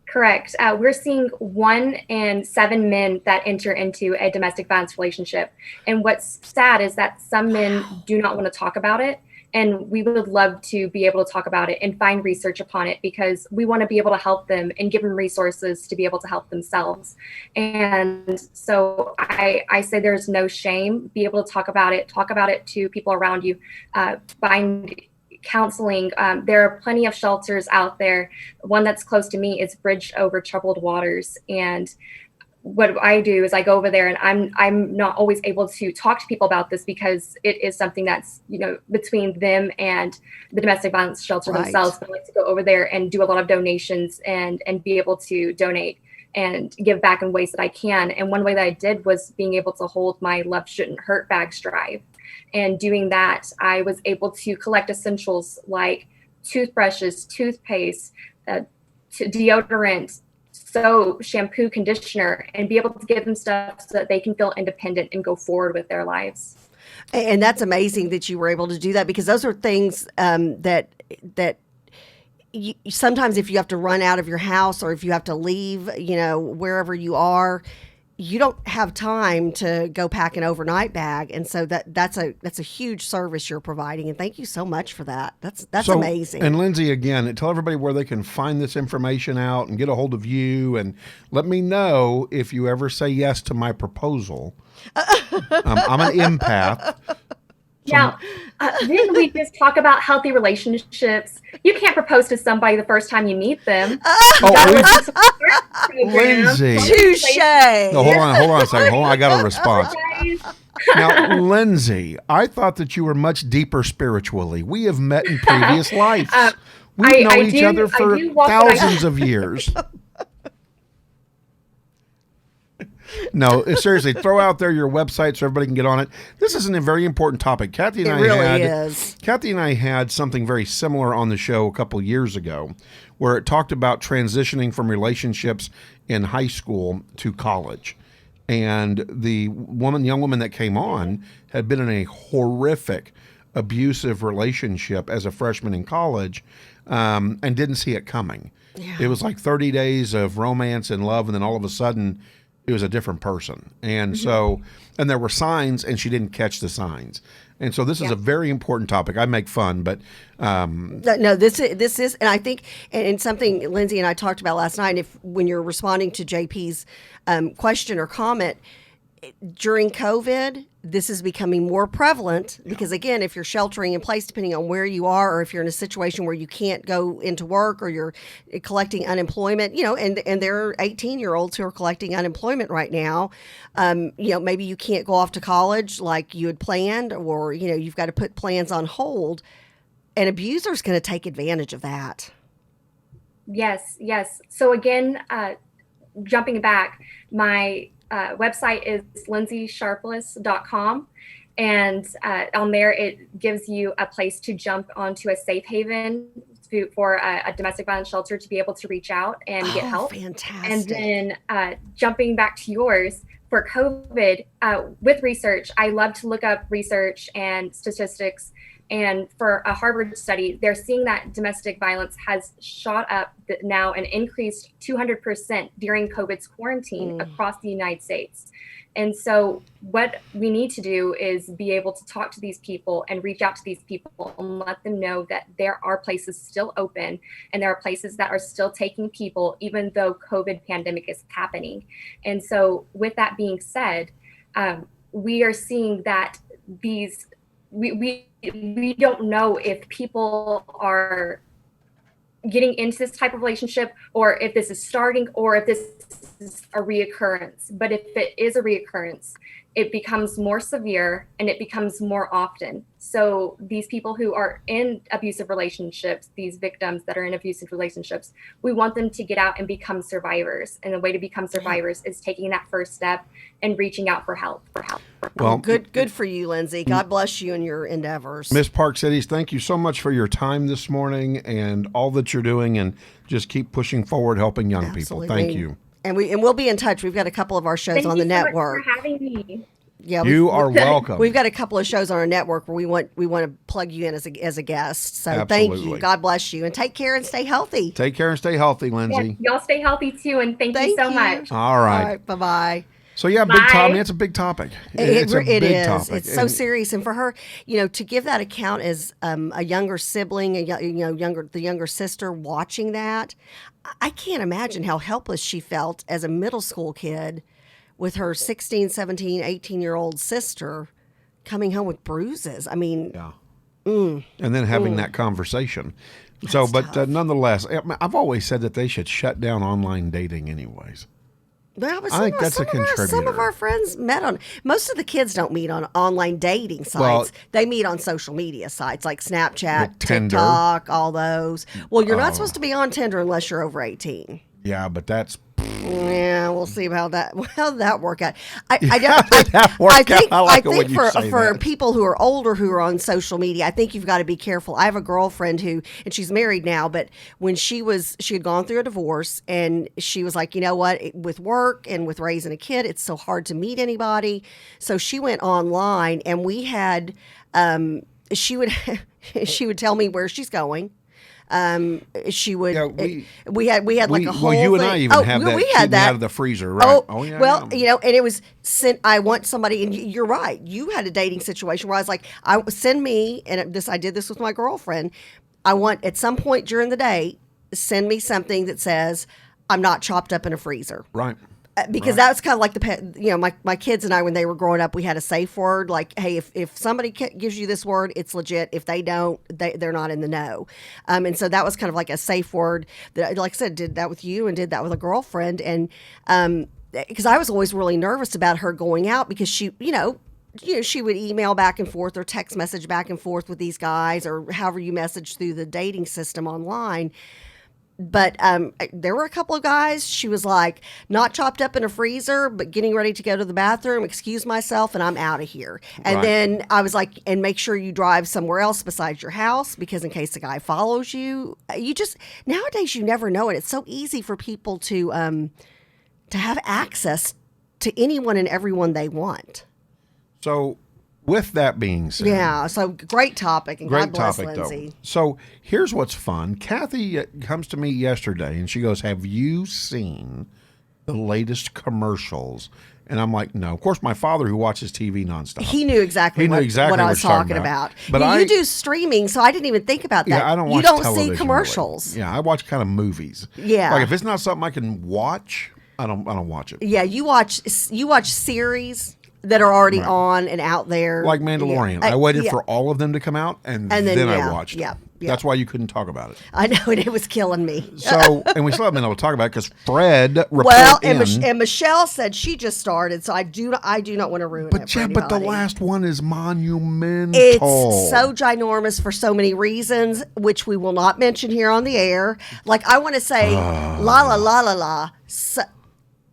Correct. We're seeing 1 in 7 men that enter into a domestic violence relationship. And what's sad is that some men do not want to talk about it. And we would love to be able to talk about it and find research upon it, because we want to be able to help them and give them resources to be able to help themselves. And so I say there's no shame. Be able to talk about it to people around you. Find counseling. There are plenty of shelters out there. One that's close to me is Bridge Over Troubled Waters. And what I do is I go over there, and I'm not always able to talk to people about this, because it is something that's, between them and the domestic violence shelter themselves. But I like to go over there and do a lot of donations and be able to donate and give back in ways that I can. And one way that I did was being able to hold my Love Shouldn't Hurt bags drive. And doing that, I was able to collect essentials like toothbrushes, toothpaste, deodorant, soap, shampoo, conditioner, and be able to give them stuff so that they can feel independent and go forward with their lives. And that's amazing that you were able to do that, because those are things that sometimes if you have to run out of your house or if you have to leave, wherever you are, you don't have time to go pack an overnight bag. And so that's a huge service you're providing. And thank you so much for that. That's amazing. And Lindsay, again, tell everybody where they can find this information out and get a hold of you, and let me know if you ever say yes to my proposal. I'm an empath. Now, then we just talk about healthy relationships. You can't propose to somebody the first time you meet them. Lindsay. Touche. No, hold on a second. Hold on, I got a response. Now, Lindsay, I thought that you were much deeper spiritually. We have met in previous lives. We've known each other for thousands of years. No, seriously, throw out there your website so everybody can get on it. This is a very important topic. Kathy and I had something very similar on the show a couple years ago where it talked about transitioning from relationships in high school to college. And the young woman that came on had been in a horrific, abusive relationship as a freshman in college, and didn't see it coming. Yeah. It was like 30 days of romance and love, and then all of a sudden it was a different person. And so, and there were signs, and she didn't catch the signs. And so this is a very important topic. I make fun, but no, this is, and I think, and something Lindsay and I talked about last night. When you're responding to JP's question or comment during COVID, this is becoming more prevalent because, again, if you're sheltering in place, depending on where you are, or if you're in a situation where you can't go into work or you're collecting unemployment, and there are 18-year-olds who are collecting unemployment right now. Maybe you can't go off to college like you had planned, or, you've got to put plans on hold. An abuser is going to take advantage of that. Yes. So again, jumping back, my website is lindsaysharpless.com. And on there, it gives you a place to jump onto a safe haven for a domestic violence shelter to be able to reach out and get help. Fantastic. And then jumping back to yours, for COVID, with research, I love to look up research and statistics. And for a Harvard study, they're seeing that domestic violence has shot up now and increased 200% during COVID's quarantine across the United States. And so what we need to do is be able to talk to these people and reach out to these people and let them know that there are places still open and there are places that are still taking people, even though COVID pandemic is happening. And so with that being said, we are seeing that we don't know if people are getting into this type of relationship, or if this is starting, or if this is a reoccurrence. But if it is a reoccurrence, it becomes more severe and it becomes more often. So these people who are in abusive relationships, these victims that are in abusive relationships, we want them to get out and become survivors. And the way to become survivors is taking that first step and reaching out for help. Well, good for you, Lindsay. God bless you in your endeavors. Miss Park Cities, thank you so much for your time this morning and all that you're doing, and just keep pushing forward, helping young people. Thank you. And we'll be in touch. We've got a couple of our shows on the network. Thank you so much for having me. Yeah, you are welcome. We've got a couple of shows on our network where we want to plug you in as a guest. So Absolutely. Thank you. God bless you, and take care and stay healthy. Take care and stay healthy, Lindsay. Yeah, y'all stay healthy too, and thank you so much. All right. Bye-bye. So yeah, big topic. I mean, it's a big topic. It's a big topic. It's so serious, and for her, to give that account as a younger sibling, the younger sister watching that, I can't imagine how helpless she felt as a middle school kid with her 16, 17, 18-year-old sister coming home with bruises. I mean, yeah. And then having that conversation. But nonetheless, I've always said that they should shut down online dating anyways. Well, I think that's a contributor. Some of our friends met on. Most of the kids don't meet on online dating sites. Well, they meet on social media sites like Snapchat, Tinder. TikTok, all those. Well, you're not supposed to be on Tinder unless you're over 18. Yeah, but that's. Yeah, we'll see how that work out. I think for people who are older who are on social media, I think you've got to be careful. I have a girlfriend and she's married now, but when she had gone through a divorce, and she was like, you know what, with work and with raising a kid, it's so hard to meet anybody. So she went online, and we had she would tell me where she's going. She would. Yeah, we had like a whole. Well, you and thing. I even had that. We had that out of the freezer, right? Oh yeah. Well, and it was sent. I want somebody, and you're right. You had a dating situation where I was like, send me, and I did this with my girlfriend. I want at some point during the day, send me something that says I'm not chopped up in a freezer. Right. because that was kind of like the pet, my kids and I, when they were growing up, we had a safe word. Like, hey, if somebody gives you this word, it's legit. If they don't, they're not in the know. And so that was kind of like a safe word that, like I said, did that with you and did that with a girlfriend. And, because I was always really nervous about her going out because she, she would email back and forth or text message back and forth with these guys or however you message through the dating system online. But there were a couple of guys, she was like, not chopped up in a freezer, but getting ready to go to the bathroom, excuse myself, and I'm out of here. And then I was like, and make sure you drive somewhere else besides your house, because in case the guy follows you, nowadays you never know it. It's so easy for people to have access to anyone and everyone they want. So, with that being said, yeah, so great topic, and great God bless topic Lindsay. though. So here's what's fun. Kathy comes to me yesterday and she goes, "Have you seen the latest commercials?" And I'm like, "No." Of course, my father, who watches TV nonstop, He knew exactly what I was talking about. But you do streaming, so I didn't even think about that. Yeah, I don't watch You don't television see commercials. really. Yeah, I watch kind of movies. Yeah. Like if it's not something I can watch, I don't watch it. Yeah, you watch series that are already on and out there. Like Mandalorian. Yeah. I waited for all of them to come out and then I watched them. Yeah. That's why you couldn't talk about it. I know, and it was killing me. So, and we still haven't been able to talk about it because Fred reported and Michelle said she just started, so I do not want to ruin it for but the anybody. last one is monumental. It's so ginormous for so many reasons, which we will not mention here on the air. Like, I want to say, la la la la la. So,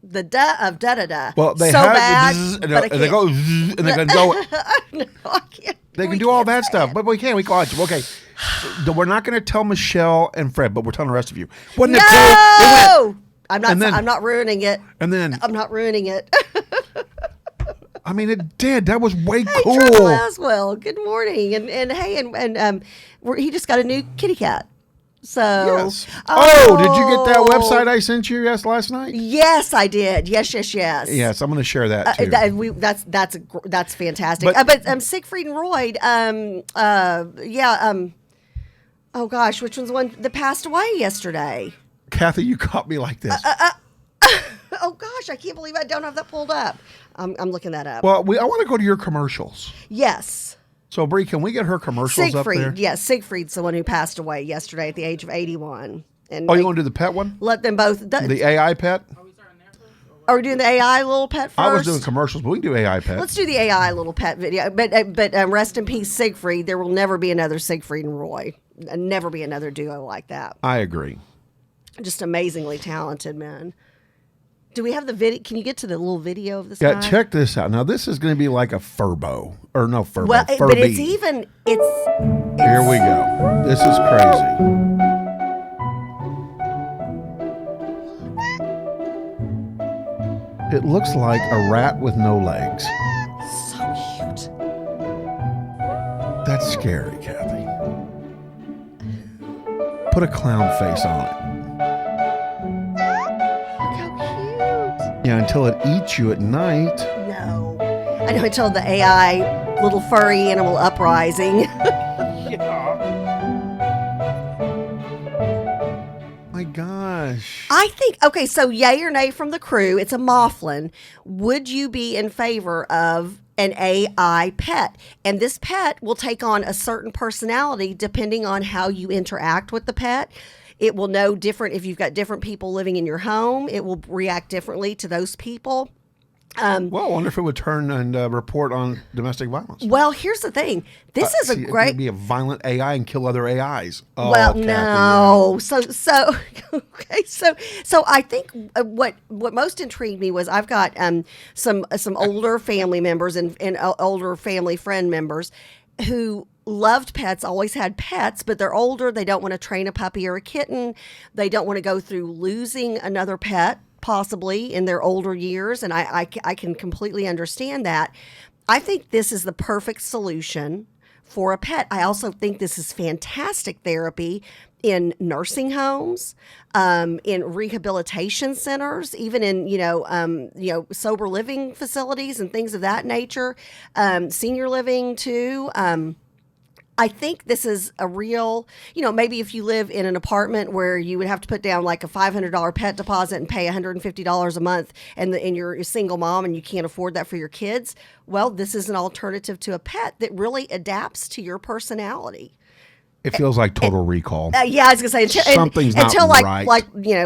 the of da da da. Well, they so have bad, zzz, but I and they go zzz, and they can go. No, I can't. They can do all that stuff, but we can't. We watch. Okay, so we're not going to tell Michelle and Fred, but we're telling the rest of you. Wasn't it cool? I'm not ruining it. And then I'm not ruining it. I mean, it did. That was way Hey, cool. Trevor Laswell, good morning, and hey, and he just got a new kitty cat. So, yes. Oh, did you get that website I sent you last night? Yes, I did. Yes. Yes, I'm going to share that too. That's fantastic. But Siegfried and Roy, oh gosh, which one's the one that passed away yesterday? Kathy, you caught me like this. Oh gosh, I can't believe I don't have that pulled up. I'm looking that up. Well, I want to go to your commercials. Yes. So, Bree, can we get her commercials up there? Siegfried, yes. Siegfried's the one who passed away yesterday at the age of 81. And you want to do the pet one? let them both. The AI pet? Are we doing the AI little pet first? I was doing commercials, but we can do AI pet. Let's do the AI little pet video. But rest in peace, Siegfried. There will never be another Siegfried and Roy. Never be another duo like that. I agree. Just amazingly talented men. Do we have the video? Can you get to the little video of this Yeah, guy? check this out. Now, this is going to be like a Furbo. Or no, Furbo. Well, but Furby. it's Here we go. This is crazy. It looks like a rat with no legs. so cute. That's scary, Kathy. Put a clown face on it. Look how cute. Yeah, until it eats you at night. No. I know, until the AI little furry animal uprising. My gosh. I think, okay, so yay or nay from the crew, it's a Mothman. Would you be in favor of an AI pet? And this pet will take on a certain personality depending on how you interact with the pet. It will know different, if you've got different people living in your home, it will react differently to those people. Well, I wonder if it would turn and report on domestic violence. Well, here's the thing. This is a It great... could be a violent AI and kill other AIs. Oh, Well, Kathy, no. So okay. So I think what most intrigued me was I've got some older family members and older family friend members who loved pets, always had pets, but they're older. They don't want to train a puppy or a kitten. They don't want to go through losing another pet possibly in their older years, and I can completely understand that. I think this is the perfect solution for a pet. I also think this is fantastic therapy in nursing homes, in rehabilitation centers, even in sober living facilities and things of that nature, senior living too. I think this is a real, maybe if you live in an apartment where you would have to put down like a $500 pet deposit and pay $150 a month, and you're a single mom and you can't afford that for your kids. Well, this is an alternative to a pet that really adapts to your personality. It feels like Total Recall. Yeah, I was gonna say Something's not until right.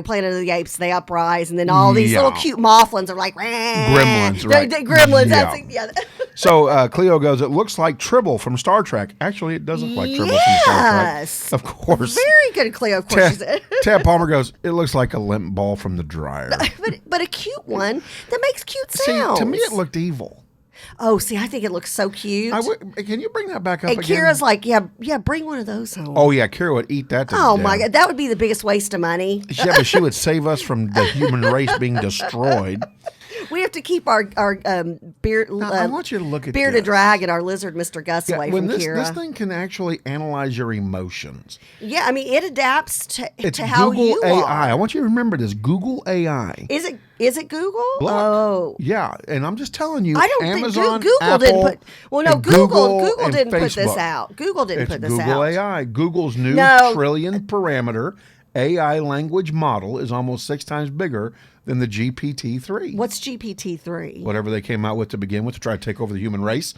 Planet of the Apes, they uprise, and then all these little cute Mothlins are like Gremlins, right? Gremlins. Yeah. So Cleo goes, it looks like Tribble from Star Trek. Actually, it does look like Tribble from Star Trek. Of course. Very good, Cleo. Of course, she said. Ted Palmer goes, it looks like a limp ball from the dryer. but a cute one that makes cute sounds. See, to me, it looked evil. Oh, see, I think it looks so cute. Can you bring that back up and again? Kira's like, yeah, bring one of those home. Oh, yeah, Kira would eat that to Oh, death. my God. That would be the biggest waste of money. Yeah, but she would save us from the human race being destroyed. We have to keep our beard. I want you to look at bearded this. dragon, our lizard, Mr. Gus, away from Kira. This Kira. thing can actually analyze your emotions. Yeah, I mean, it adapts to It's how Google you AI. are. I want you to remember this. Google AI. Is it Google? Look. Oh. Yeah, and I'm just telling you, I don't Amazon, think Google Apple, didn't put. Well, no, and Google and didn't put this Facebook. out. Google didn't It's put this Google out. AI. Google's new trillion parameter AI language model is almost 6 times bigger than the GPT-3. What's GPT-3? Whatever they came out with to begin with to try to take over the human race.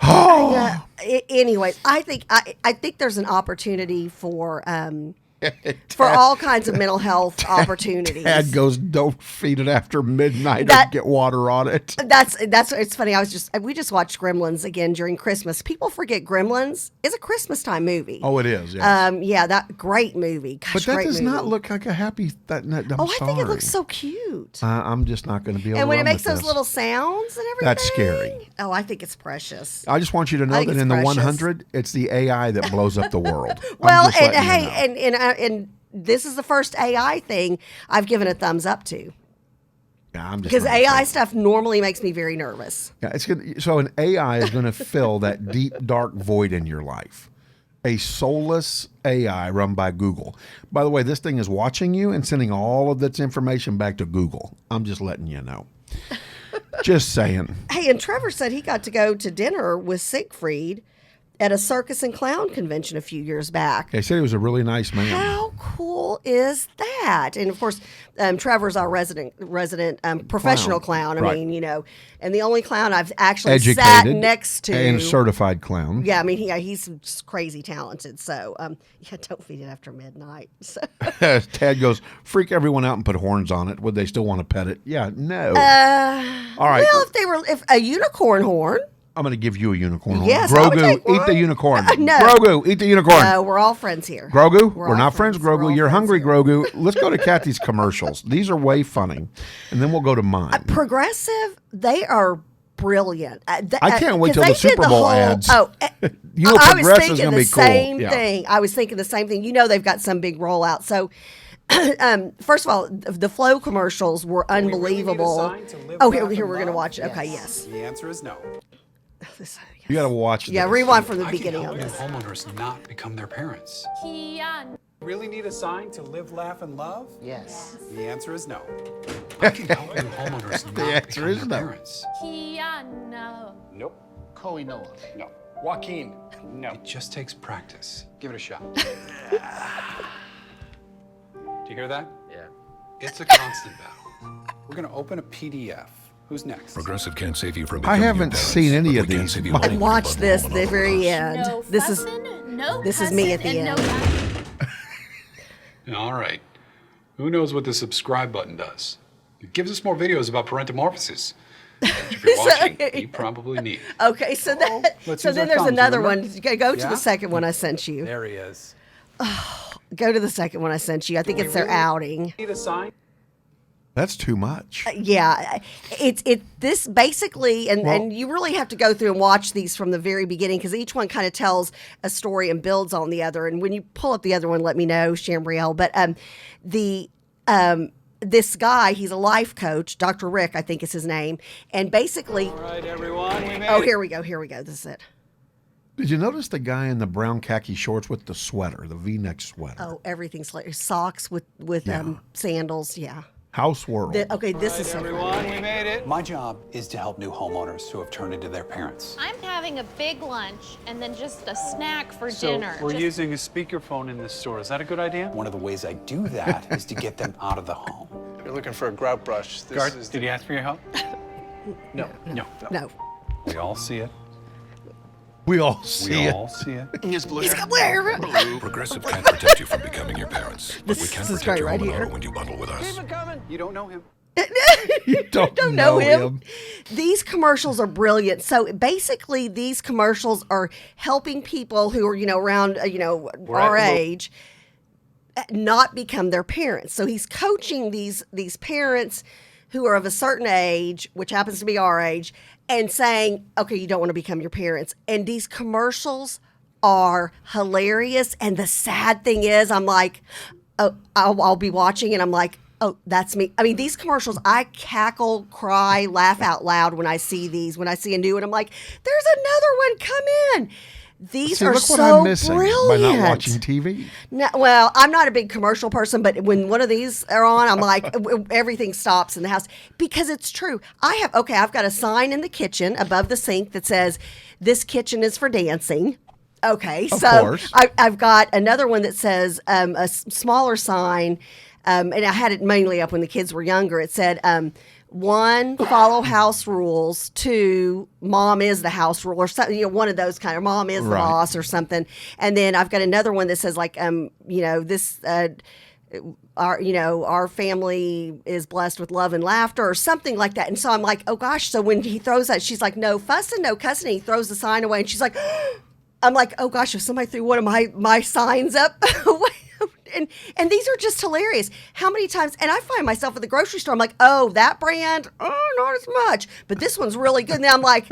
Anyways, I think there's an opportunity for all kinds of mental health opportunities. Dad goes, don't feed it after midnight or get water on it. That's it's funny. We just watched Gremlins again during Christmas. People forget Gremlins is a Christmas time movie. Oh, it is. Yes. Yeah, that great movie. Gosh, but that great does movie. not look like a happy. I'm I think it looks sorry. so cute. I'm just not going to be able to. And when it run makes with those this. little sounds and everything, That's scary. Oh, I think it's precious. I just want you to know think that it's in the precious. 100, it's the AI that blows up the world. Well, I'm just and letting you know. and this is the first AI thing I've given a thumbs up to. Yeah, I'm just Because not AI excited. stuff normally makes me very nervous. Yeah, it's good. So an AI is going to fill that deep, dark void in your life. A soulless AI run by Google. By the way, this thing is watching you and sending all of its information back to Google. I'm just letting you know. Just saying. Hey, and Trevor said he got to go to dinner with Siegfried at a circus and clown convention a few years back. They said he was a really nice man. How cool is that? And of course, Trevor's our resident professional clown. I Right. mean, and the only clown I've actually sat Educated next to. and certified clown. Yeah, I mean, he's just crazy talented. So, don't feed it after midnight. So. Tad goes, freak everyone out and put horns on it. Would they still want to pet it? Yeah, no. All right. Well, if a unicorn horn. I'm going to give you a unicorn horn. Yes, I would Grogu, take one. eat the unicorn. No. Grogu, eat the unicorn. No, we're all friends here. Grogu, we're all not friends, We're Grogu. all You're friends hungry, here. Grogu. Let's go to Kathy's commercials. These are way funny. And then we'll go to mine. Progressive, they are brilliant. I can't wait 'cause till they the Super did Bowl whole- ads. Oh, You know, I was Progressive's thinking gonna the be cool. same Yeah. thing. I was thinking the same thing. They've got some big rollout. So, first of all, the Flow commercials were unbelievable. Here we're going to watch it. Okay, yes. The answer is no. You got to watch this. Yeah, rewind from the I can beginning help of new this. homeowners not become their parents. Kian. Really need a sign to live, laugh, and love? Yes. The answer is no. I can help new homeowners not answer become is their no. parents. Kian. No. Nope. Coe Noah. No. Joaquin. No. It just takes practice. Give it a shot. Do you hear that? Yeah. It's a constant battle. We're going to open a PDF. Who's next? Progressive can't save you from I becoming your haven't parents, seen any but of we can these. save you My- money And when you watch bundle this, home the and very auto end. No This is fussing, no this is me at the cussing, and end. no yelling. All right. Who knows what the subscribe button does? It gives us more videos about parentomorphosis. Which if you're watching, you probably need. Okay, so that Let's so use then our there's thumbs, another remember? one. Go to Yeah? the second one I sent you. There he is. Go to the second one I sent you. I think it's their outing. Need a sign? That's too much. Yeah, it's this basically, and you really have to go through and watch these from the very beginning because each one kind of tells a story and builds on the other. And when you pull up the other one, let me know, Shambrielle. But this guy, he's a life coach, Dr. Rick, I think is his name, and basically, All right, everyone. We made oh, it. here we go. This is it. Did you notice the guy in the brown khaki shorts with the sweater, the V-neck sweater? Oh, everything's like socks with sandals. Yeah. House World. Okay, this is so Everyone, we made it. My job is to help new homeowners who have turned into their parents. I'm having a big lunch and then just a snack for So dinner. we're Just- using a speakerphone in this store. Is that a good idea? One of the ways I do that is to get them out of the home. You're looking for a grout brush. This Guard, is did he ask for your help? No. No. We all see it. We all see We it. all see it. He's got where? Progressive can't protect you from becoming your parents, but we This can is protect great your right home and here. auto when you bundle with us. You don't know him. You don't know him. These commercials are brilliant. So basically, these commercials are helping people who are, around, our age, not become their parents. So he's coaching these parents who are of a certain age, which happens to be our age, and saying, okay, you don't want to become your parents. And these commercials are hilarious. And the sad thing is, I'm like, oh, I'll be watching and I'm like, oh, that's me. I mean, these commercials, I cackle, cry, laugh out loud when I see these. When I see a new one, I'm like, there's another one, come in. These See, are look what so I'm missing brilliant. by not watching TV. No, well, I'm not a big commercial person, but when one of these are on, I'm like, everything stops in the house because it's true. I've got a sign in the kitchen above the sink that says, "This kitchen is for dancing." Okay, Of so course. I've got another one that says smaller sign, and I had it mainly up when the kids were younger. It said, 1, follow house rules. 2, mom is the house rule, or something. One of those kind of mom is the Right. boss or something. And then I've got another one that says like, this. Our family is blessed with love and laughter or something like that. And so I'm like, oh gosh. So when he throws that, she's like, no fussing, no cussing. And he throws the sign away and she's like, I'm like, oh gosh, if somebody threw one of my signs up. And these are just hilarious. How many times, and I find myself at the grocery store, I'm like, oh, that brand, oh, not as much. But this one's really good. And then I'm like,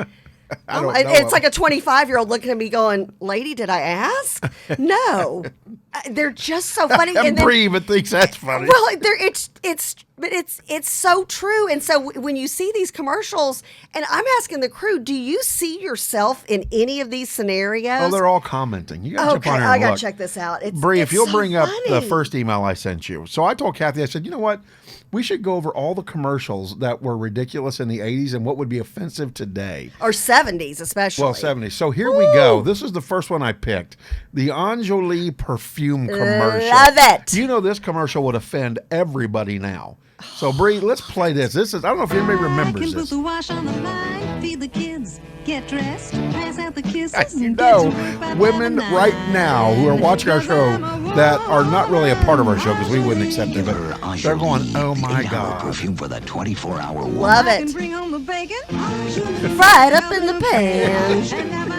I don't know. it's like a 25-year-old looking at me going, lady, did I ask? No. They're just so funny. And Bree even thinks that's funny. Well, it's so true. And so when you see these commercials, and I'm asking the crew, do you see yourself in any of these scenarios? Oh, they're all commenting. You got to jump on here and I got to look. check this out. Bree, if you'll so bring up the funny. first email I sent you. So I told Kathy, I said, you know what? We should go over all the commercials that were ridiculous in the 80s and what would be offensive today. Or 70s, especially. Well, 70s. So here we go. This is the first one I picked. The Anjali perfume commercial. Love it. You know this commercial would offend everybody now. So, Bree, let's play this. This is, I don't know if anybody remembers this. wash on the line, feed the kids, get dressed, pass out the kisses. You know, women right now who are watching our show that are not really a part of our show because we wouldn't accept it, but they're going, oh my God. Perfume for that 24-hour Love it. Bring home the bacon. Fried up in the pan.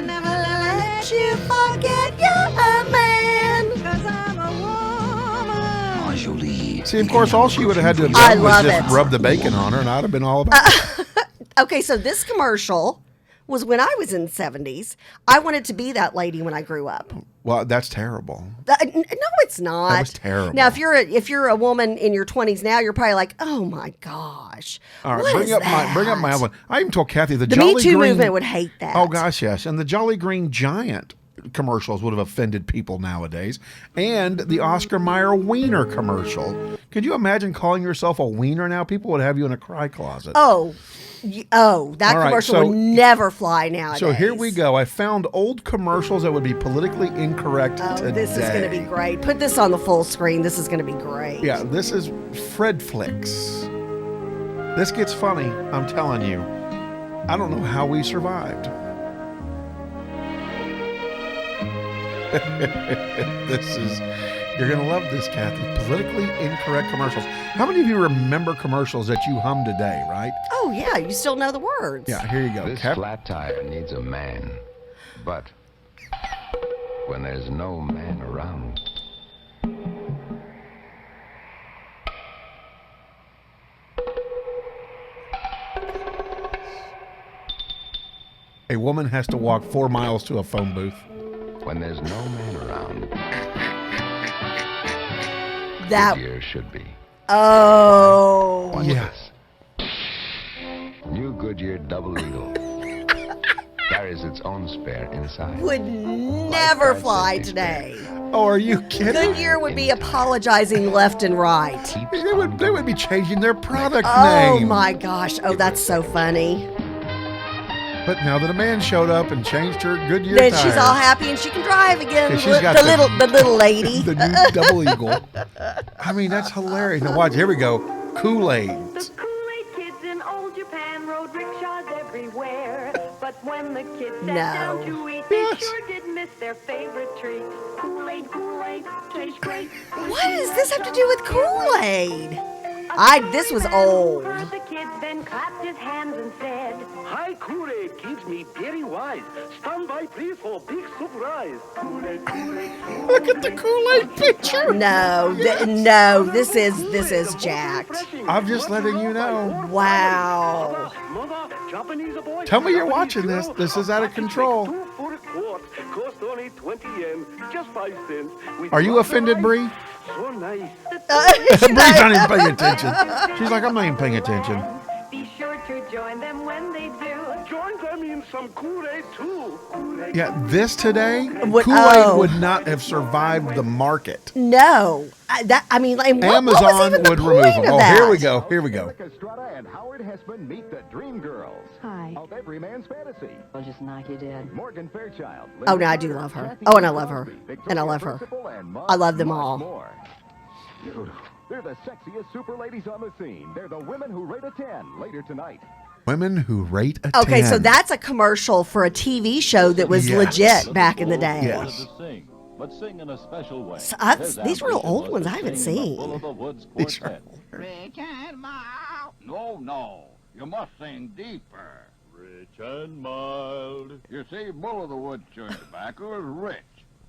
Let you forget you're a man. See, of course, all she would have had to have I done was love just it. rub the bacon on her, and I'd have been all about it. Okay, so this commercial was when I was in the 70s. I wanted to be that lady when I grew up. Well, that's terrible. No, it's not. That was terrible. Now, if you're a woman in your 20s now, you're probably like, oh my gosh. All right, what bring is up that? my other one. I even told Kathy the The Jolly Me Too Green movement would hate that. Oh gosh, yes, and the Jolly Green Giant commercials would have offended people nowadays, and the Oscar Mayer Wiener commercial. Could you imagine calling yourself a wiener now? People would have you in a cry closet. that All right, commercial so- would never fly nowadays. So here we go. I found old commercials that would be politically incorrect today. This is going to be great. Put this on the full screen. This is going to be great. Yeah, this is Fred Flicks. This gets funny, I'm telling you. I don't know how we survived. You're going to love this, Kathy. Politically incorrect commercials. How many of you remember commercials that you hum today, right? Oh, yeah. You still know the words. Yeah, here you go. This flat tire needs a man, but when there's no man around, A woman has to walk 4 miles to a phone booth. when there's no man around, That. Goodyear should be. Oh. Watch Yes. this. New Goodyear Double Eagle. carries its own spare inside. Would never fly today. Oh, are you kidding? Goodyear would be apologizing left and right. They would be changing their product Oh name. my gosh. Oh, that's so funny. But now that a man showed up and changed her Goodyear Then tires, she's all happy and she can drive again. Yeah, she's got The little lady. the new double eagle. I mean, that's hilarious. Now watch, here we go. Kool-Aid. The Kool-Aid kids in old Japan rode rickshaws everywhere. But when the kids sat down to eat, they sure did miss their favorite treat. Kool-Aid, Kool-Aid, tastes great. What does this have to do with Kool-Aid? This was old. The kid then clapped his hands and said, Hi, Kool-Aid keeps me very wise. Stand by, please, for a big surprise. Kool-Aid, Kool-Aid. Look at the Kool-Aid picture. No, this is jacked. I'm just letting you know. Wow. Mother, Japanese boy. Tell me you're watching this. This is out of control. 2 for a quart. Cost only 20 yen. Just 5 cents. Are you offended, Bree? So nice. Bree's not even paying attention. She's like, I'm not even paying attention. Be sure to join them when they do. Join them in some Kool-Aid, too. Kool-Aid. Yeah, this today, Would- Kool-Aid oh. would not have survived the market. No. Like, Amazon what was even the would remove point them. of Oh, that? here we go. Here we go. Estrada and Howard Hessman meet the Dream Girls. Hi. Of every man's fantasy. I'll just knock you dead. Morgan Fairchild. Oh, no, I do love her. Oh, and I love her. And I love her. I love them all. They're the sexiest super ladies on the scene. They're the women who rate a 10 later tonight. Women who rate a 10. Okay, so that's a commercial for a TV show that was Yes. legit back in the day. Yes. But sing in a special way. So these real old ones I haven't seen. These are Rich and mild. No. You must sing deeper. Rich and mild. You see, Bull of the Woods chewing tobacco is rich.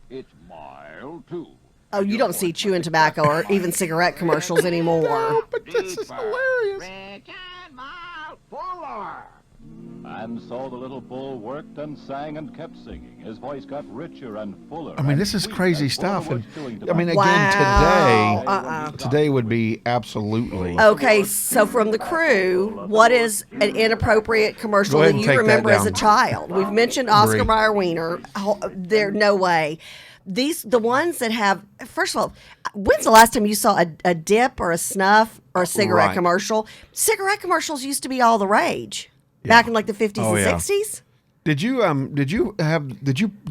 It's mild, too. Oh, you don't see chewing tobacco or even cigarette commercials anymore. No, but this is hilarious. Rich and mild. Fuller. And so the little bull worked and sang and kept singing. His voice got richer and fuller. I mean, and this is sweeter crazy as Bull of stuff. the And Woods chewing I mean, tobacco. again, today would be absolutely. Okay, so from the crew, what is an inappropriate commercial Go ahead that and you take that remember as a down. child? We've mentioned Oscar Agree. Mayer Wiener. There, no way. The ones that have, first of all, when's the last time you saw a dip or a snuff or a cigarette Right. commercial? Cigarette commercials used to be all the rage back in like the 50s Oh, and yeah. 60s. Did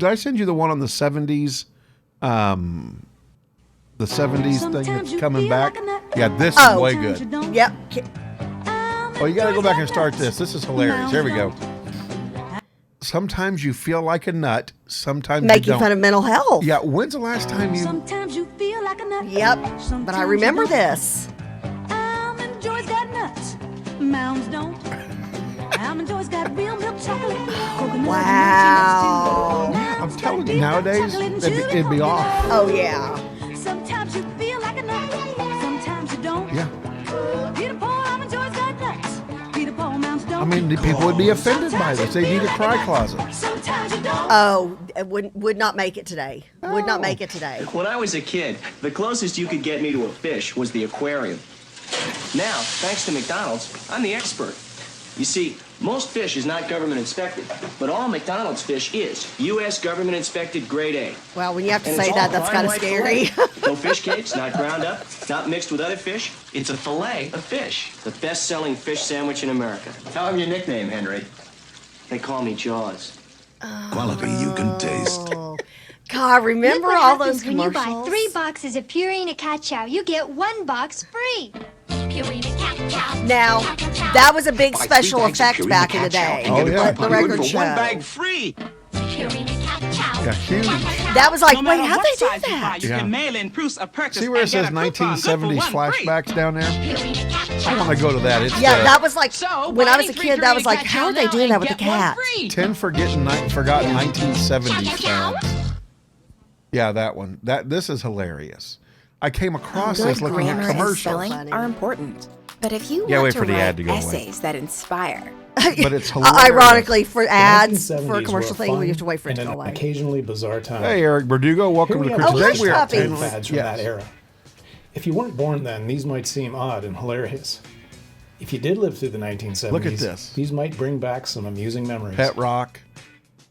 I send you the one on the 70s? The 70s thing that's coming back? Yeah, this is way good. Yep. Oh, you got to go back and start this. This is hilarious. Here we go. Sometimes you feel like a nut. Sometimes you Making don't. fun of mental health. Yeah, when's the last time you... Sometimes you feel like a nut. Yep, but I remember this. Almond Joy's got nuts. Mounds don't. Almond Joy's got real milk chocolate. Coconut Wow. I'm telling you, nowadays, it'd be off. Oh, yeah. Sometimes you feel like a nut. Sometimes you don't. Yeah. Peter Paul, Almond Joy's got nuts. Peter Paul, Mounds don't. I mean, the people would be offended by this. They need a cry closet. Sometimes you don't. Oh, it would not make it today. Would not make it today. When I was a kid, the closest you could get me to a fish was the aquarium. Now, thanks to McDonald's, I'm the expert. You see, most fish is not government inspected, but all McDonald's fish is U.S. government inspected grade A. Well, when you have to And say it's that, all that's fine kind of white scary. fillet. No fish cakes, not ground up, not mixed with other fish. It's a fillet of fish. The best-selling fish sandwich in America. Tell them your nickname, Henry. They call me Jaws. Quality you can taste. God, remember Look what all happens those when you buy commercials? 3 boxes of Purina Cat Chow. You get 1 box free. Purina Cat Chow. Now, that was a big Buy special 3 bags of effect Purina back in Cat the Chow day. and get a yeah. The coupon record good for show. 1 bag free. Purina Cat Chow. Yeah, huge. That was like, No wait, matter how'd what they do size you buy, that? You Yeah. can mail in proofs of purchase See where it and get says a coupon good for 1970s 1 free. flashbacks down there? Purina Cat Chow. I want to go to that. It's Yeah, that was like, So, when I buy was a any free kid, that was Purina like, Cat how Chow are they now doing and that with the get 1 cat? free. 10 forgotten 1970s sounds. Yeah, that one. This is hilarious. I came across this looking at commercials. Are important. But if you Yeah, want wait to for the ad write to go away. essays that inspire, But it's hilarious. Ironically, for ads, for a 1970s commercial were thing, we fun have to wait for it to and go an away. occasionally bizarre time. Hey, Eric Verdugo, welcome to Here we the have crew. a Oh, Today list we of are top 10 puppies. fads from Yes. that era. If you weren't born then, these might seem odd and hilarious. If you did live through the 1970s, Look at this. These might bring back some amusing memories. Pet rock.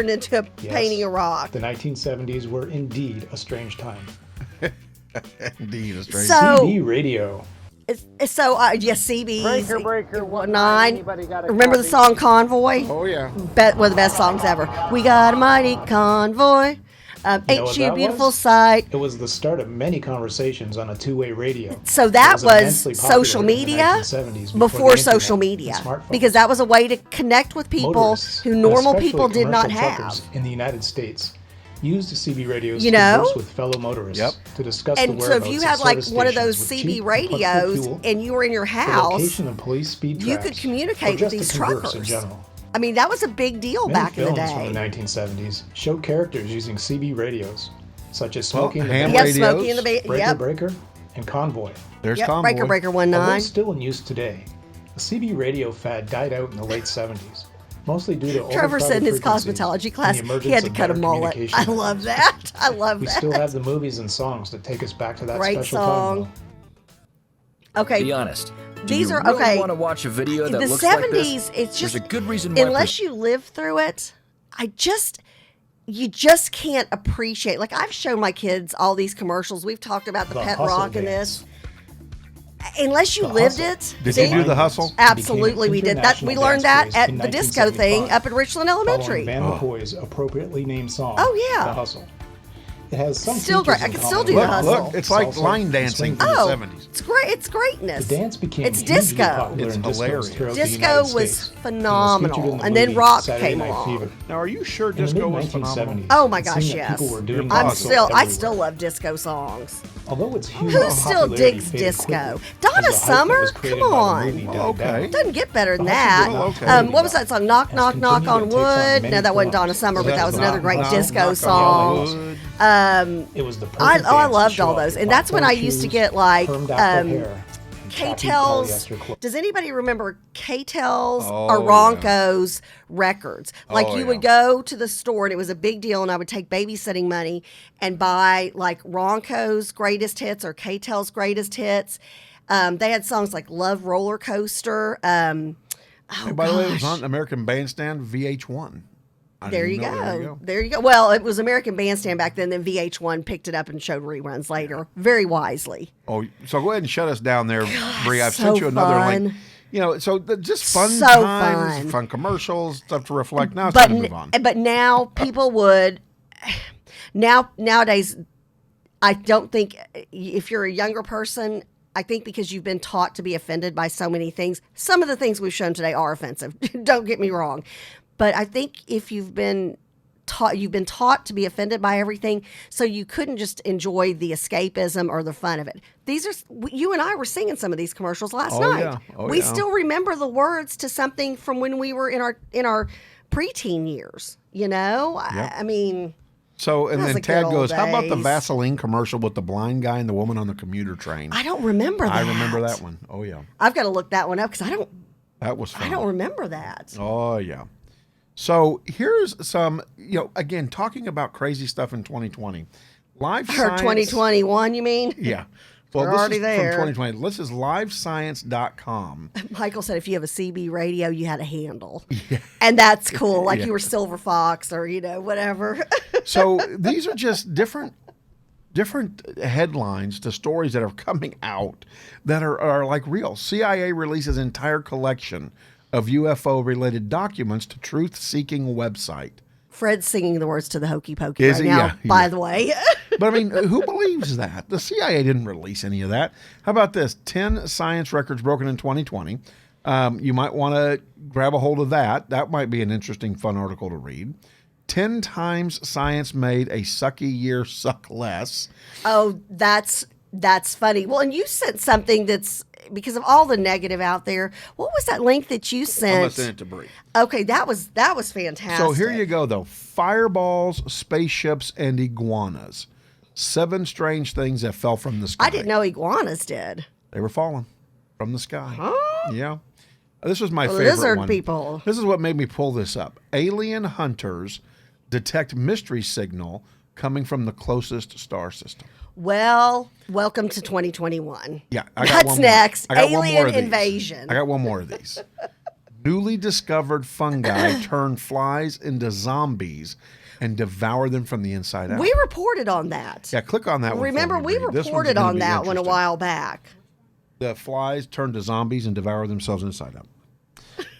turned into painting a rock. The 1970s were indeed a strange time. Indeed, a strange So- TV radio. Yes, CB's. Breaker, 9. Anybody got a Remember the copy? song Convoy? Oh, yeah. One of the best songs ever. We got a mighty convoy. You know Ain't what you a that beautiful was? sight? It was the start of many conversations on a two-way radio. So that It was immensely popular social in the media 1970s before the social internet media, and smartphones. because that was a way to connect with people Motorists, who and normal especially people did not commercial have. truckers in the United States used CB radios You to know? converse with fellow motorists to discuss the And so whereabouts if you of had like service one of those stations with CB cheap and plentiful radios fuel, and you were in your the house, location of police speed you traps, could or communicate with just to these converse truckers. in general. I mean, that was a big deal Many back in the films day. from the 1970s show characters using CB radios, such as Well, Smokey and the ham Bandit, Yep, Smokey and the Bandit, Breaker yep. Breaker, and Convoy. There's Yep, Convoy. Breaker Breaker Although 19. still in use today, the CB radio fad died out in the late 70s, mostly due to Trevor said in his overcrowded frequencies cosmetology class and the he had to emergence of cut a better mullet. communication I love methods. that. I love We that. still have the movies and songs that take us back to that Great special song. time. Okay. Be honest. Do These you are really okay. want to watch a video that The looks 70s, like this? it's just There's a good reason why. unless you live through it, you just can't appreciate. Like I've shown my kids all these commercials. We've talked about the Pet Hustle Rock and dance. this. Unless you The lived Hustle. it. Did see? you do the hustle? Absolutely, we did that. We international learned dance that craze at in the disco thing 1975, up at Richland Elementary. Following Van McCoy's appropriately named song, Oh, yeah. The Hustle. It has some Still features great. I in can common still do with the hustle. Look, it's like salsa line and dancing swing from the Oh, 70s. it's great. It's greatness. The dance became It's hugely disco. popular It's in discos hilarious. throughout the Disco United was States, phenomenal. and was featured in the And then movie rock Saturday came Night along. Fever. Now, are you sure In the disco was mid-1970s, phenomenal? Oh my it gosh, seemed that yes. people were doing I disco everywhere. still love disco songs. Although its huge Who still popularity digs faded disco? quickly Donna as the hype that Summer? was created Come by the on. movie died Okay. down. Doesn't get better than The that. hustle did not play What was well, that song? Knock, and knock, has knock on continued to take on wood. many No, that wasn't forms. Donna Summer, but That's that was not- another great not- disco knock on song. wood. It was the perfect I dance to loved show all off those, your and that's when I platform used to shoes, get like permed afro hair, and tacky K-Tel's. polyester clothes. Does anybody remember K-Tel's Oh, or yeah. Ronco's records? Like Oh, you yeah. would go to the store and it was a big deal, and I would take babysitting money and buy like Ronco's greatest hits or K-Tel's greatest hits. They had songs like Love Roller Coaster. Hey, by the way, it was gosh. on American Bandstand VH1. I There didn't you know. go. There you go. There you go. Well, it was American Bandstand back then. Then VH1 picked it up and showed reruns later, very wisely. Oh, so go ahead and shut us down there, Bree. I've so sent you another fun. link. You know, so just fun So times, fun. commercials, stuff to reflect. Now it's But time to move on. but now people would nowadays. I don't think if you're a younger person, I think because you've been taught to be offended by so many things. Some of the things we've shown today are offensive. Don't get me wrong, but I think if you've been taught to be offended by everything, so you couldn't just enjoy the escapism or the fun of it. These are you and I were singing some of these commercials last Oh, night. yeah. Oh, we yeah. still remember the words to something from when we were in our preteen years. You know, Yep. I mean. So, and That was then the Tad good goes, old how about the days. Vaseline commercial with the blind guy and the woman on the commuter train? I don't remember that. I remember that one. Oh, yeah. I've got to look that one up because That was fun. I don't remember that. Oh, yeah. So here's some, again, talking about crazy stuff in 2020. Live Or science. 2021, you mean? Yeah. Well, We're this already is there. from 2020. This is livescience.com. Michael said if you have a CB radio, you had a handle. And that's cool. Like Yeah. you were Silver Fox or, whatever. So these are just different headlines to stories that are coming out that are like real. CIA releases entire collection of UFO-related documents to truth-seeking website. Fred's singing the words to the Hokey Pokey Is right he? now, Yeah, by yeah. the way. But I mean, who believes that? The CIA didn't release any of that. How about this? 10 science records broken in 2020. You might want to grab a hold of that. That might be an interesting, fun article to read. 10 times science made a sucky year suck less. Oh, that's funny. Well, and you sent something that's because of all the negative out there. What was that link that you I'm sent? going to send it to Bree. Okay, that was fantastic. So here you go, though. Fireballs, spaceships, and iguanas. 7 strange things that fell from the sky. I didn't know iguanas did. They were falling from the sky. Huh? Yeah. This was my favorite Lizard one. people. This is what made me pull this up. Alien hunters detect mystery signal coming from the closest star system. Well, welcome to 2021. Yeah, I got That's one more. next. I got one more Alien of these. invasion. I got one more of these. Newly discovered fungi turn flies into zombies and devour them from the inside out. We reported on that. Yeah, click on that one. Remember, for me, we Bree. This one's reported gonna on be that one a interesting. while back. the flies turn to zombies and devour themselves inside out.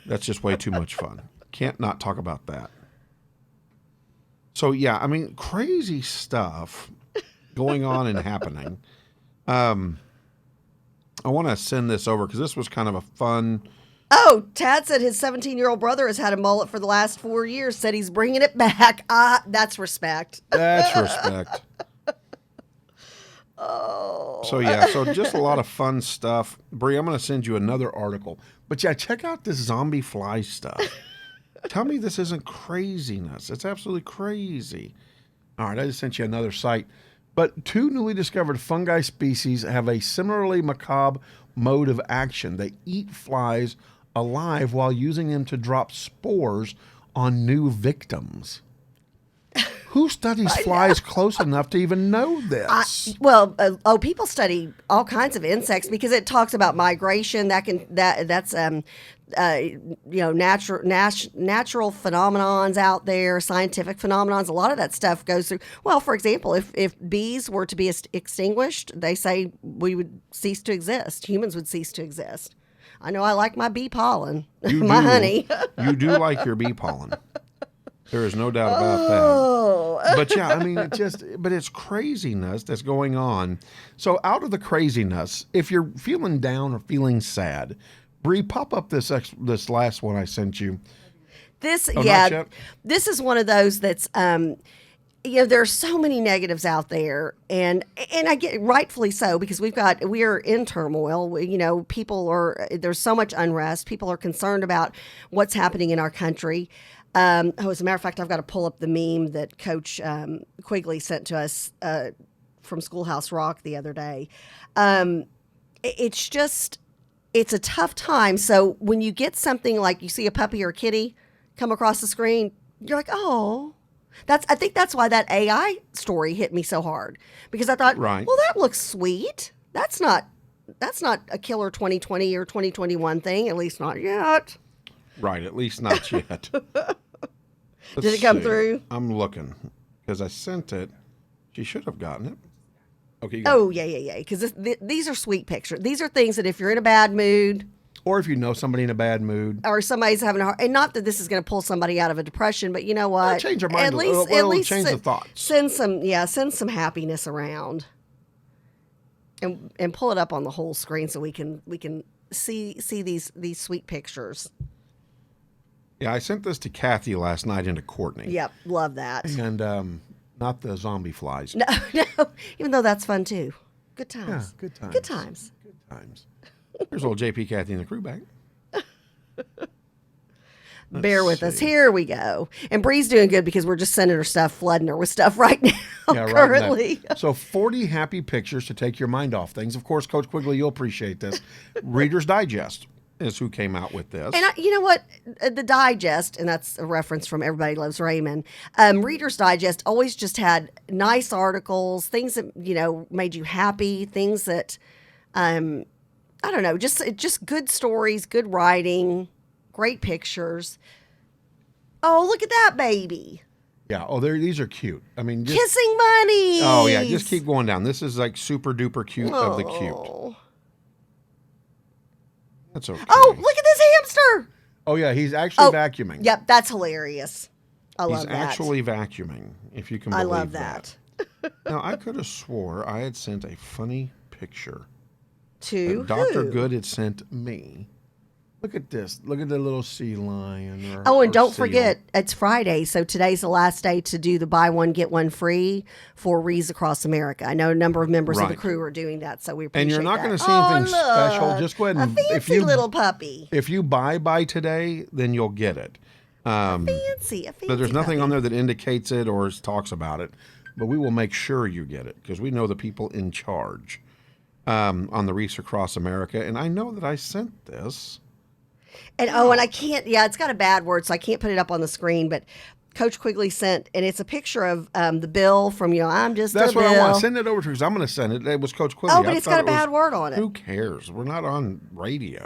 That's just way too much fun. Can't not talk about that. So, yeah, I mean, crazy stuff going on and happening. I want to send this over because this was kind of a fun... Oh, Tad said his 17-year-old brother has had a mullet for the last 4 years, said he's bringing it back. That's respect. That's respect. Oh. So, yeah, so just a lot of fun stuff. Bree, I'm going to send you another article. But, yeah, check out this zombie fly stuff. Tell me this isn't craziness. It's absolutely crazy. All right, I just sent you another site. But 2 newly discovered fungi species have a similarly macabre mode of action. They eat flies alive while using them to drop spores on new victims. Who studies flies close enough to even know this? People study all kinds of insects because it talks about migration. That's natural phenomenons out there, scientific phenomenons. A lot of that stuff goes through. Well, for example, if bees were to be extinguished, they say we would cease to exist. Humans would cease to exist. I know I like my bee pollen, my honey. You do like your bee pollen. There is no doubt about that. But yeah, I mean, it's craziness that's going on. So out of the craziness, if you're feeling down or feeling sad, Bree, pop up this last one I sent you. This is one of those that's, there are so many negatives out there, and I get rightfully so because we are in turmoil. There's so much unrest. People are concerned about what's happening in our country. As a matter of fact, I've got to pull up the meme that Coach Quigley sent to us from Schoolhouse Rock the other day. It's a tough time. So when you get something like you see a puppy or a kitty come across the screen, you're like, oh. I think that's why that AI story hit me so hard because I thought, well, that looks sweet. That's not a killer 2020 or 2021 thing, at least not yet. Right, at least not yet. Did it come through? I'm looking because I sent it. She should have gotten it. Okay. Yeah. Because these are sweet pictures. These are things that if you're in a bad mood, or if you know somebody in a bad mood, or somebody's having a hard, and not that this is going to pull somebody out of a depression, but you know what? It'll change their mind. At least change the thoughts. Send some happiness around, and pull it up on the whole screen so we can see these sweet pictures. Yeah, I sent this to Kathy last night and to Courtney. Yep, love that. And not the zombie flies. No, even though that's fun too. Good times. Yeah, good times. Good times. Good times. There's old JP, Kathy, and the crew back. Bear with us. Here we go. And Bree's doing good because we're just sending her stuff, flooding her with stuff right now, currently. Right. So 40 happy pictures to take your mind off things. Of course, Coach Quigley, you'll appreciate this. Reader's Digest is who came out with this. And you know what? The Digest, and that's a reference from Everybody Loves Raymond, Reader's Digest always just had nice articles, things that, made you happy, things that, I don't know, just good stories, good writing, great pictures. Oh, look at that baby. Yeah. Oh, these are cute. I mean, kissing bunnies. Oh, yeah. Just keep going down. This is like super duper cute of the cute. That's okay. Oh, look at this hamster. Oh, yeah. He's actually vacuuming. Yep. That's hilarious. I love that. He's actually vacuuming, if you can believe I love that. Now, I could have swore I had sent a funny picture. To Dr. Good had sent me. Look at this. Look at the little sea lion. And don't forget, it's Friday, so today's the last day to do the buy one, get one free for Rees Across America. I know a number of members of the crew are doing that, so we appreciate that. And you're not going to see anything special. Just go ahead and... A fancy little puppy. If you buy today, then you'll get it. A fancy But there's nothing puppy on there that indicates it or talks about it. But we will make sure you get it because we know the people in charge on the Rees Across America. And I know that I sent this. And and I can't, it's got a bad word, so I can't put it up on the screen, but Coach Quigley sent, and it's a picture of the bill from, I'm just That's a what bill. I want to send it over to because I'm going to send it. It was Coach Quigley. Oh, but it's got a bad word on it. Who cares? We're not on radio.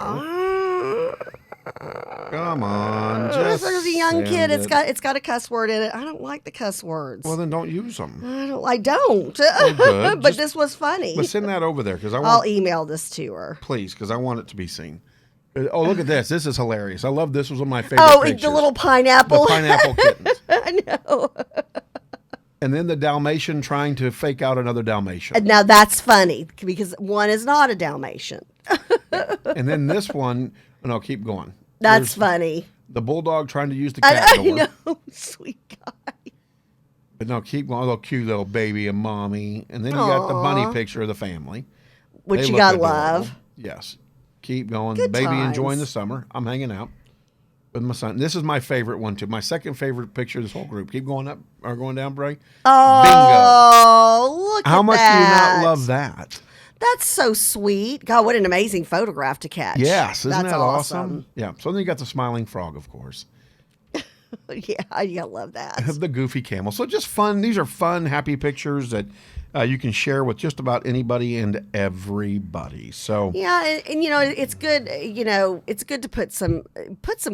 Come on, There's just a young kid. send It's got a cuss word in it. I don't like the cuss words. Well, then don't use them. I don't. Good. But this was funny. But send that over there because I'll email this to her. Please, because I want it to be seen. Oh, look at this. This is hilarious. I love this. Was one of my favorite pictures. The little pineapple. The pineapple kittens. I know. And then the Dalmatian trying to fake out another Dalmatian. Now that's funny because one is not a Dalmatian. And then this one, no, keep going. That's funny. The bulldog trying to use the cat door. I know, sweet guy. But no, keep going. Little cute little baby and mommy. And then you got the bunny picture of the family. Which They you look gotta adorable. love. Yes. Keep going. Good Baby times. enjoying the summer. I'm hanging out with my son. This is my favorite one, too. My second favorite picture of this whole group. Keep going up or going down, Bray. Oh, look How at much that. do you not love that? That's so sweet. God, what an amazing photograph to catch. Yes. Isn't That's that awesome? Yeah. So then you got the smiling frog, of course. Yeah, you gotta love that. The goofy camel. So just fun. These are fun, happy pictures that you can share with just about anybody and everybody. So Yeah, and you know it's good. You know it's good to put some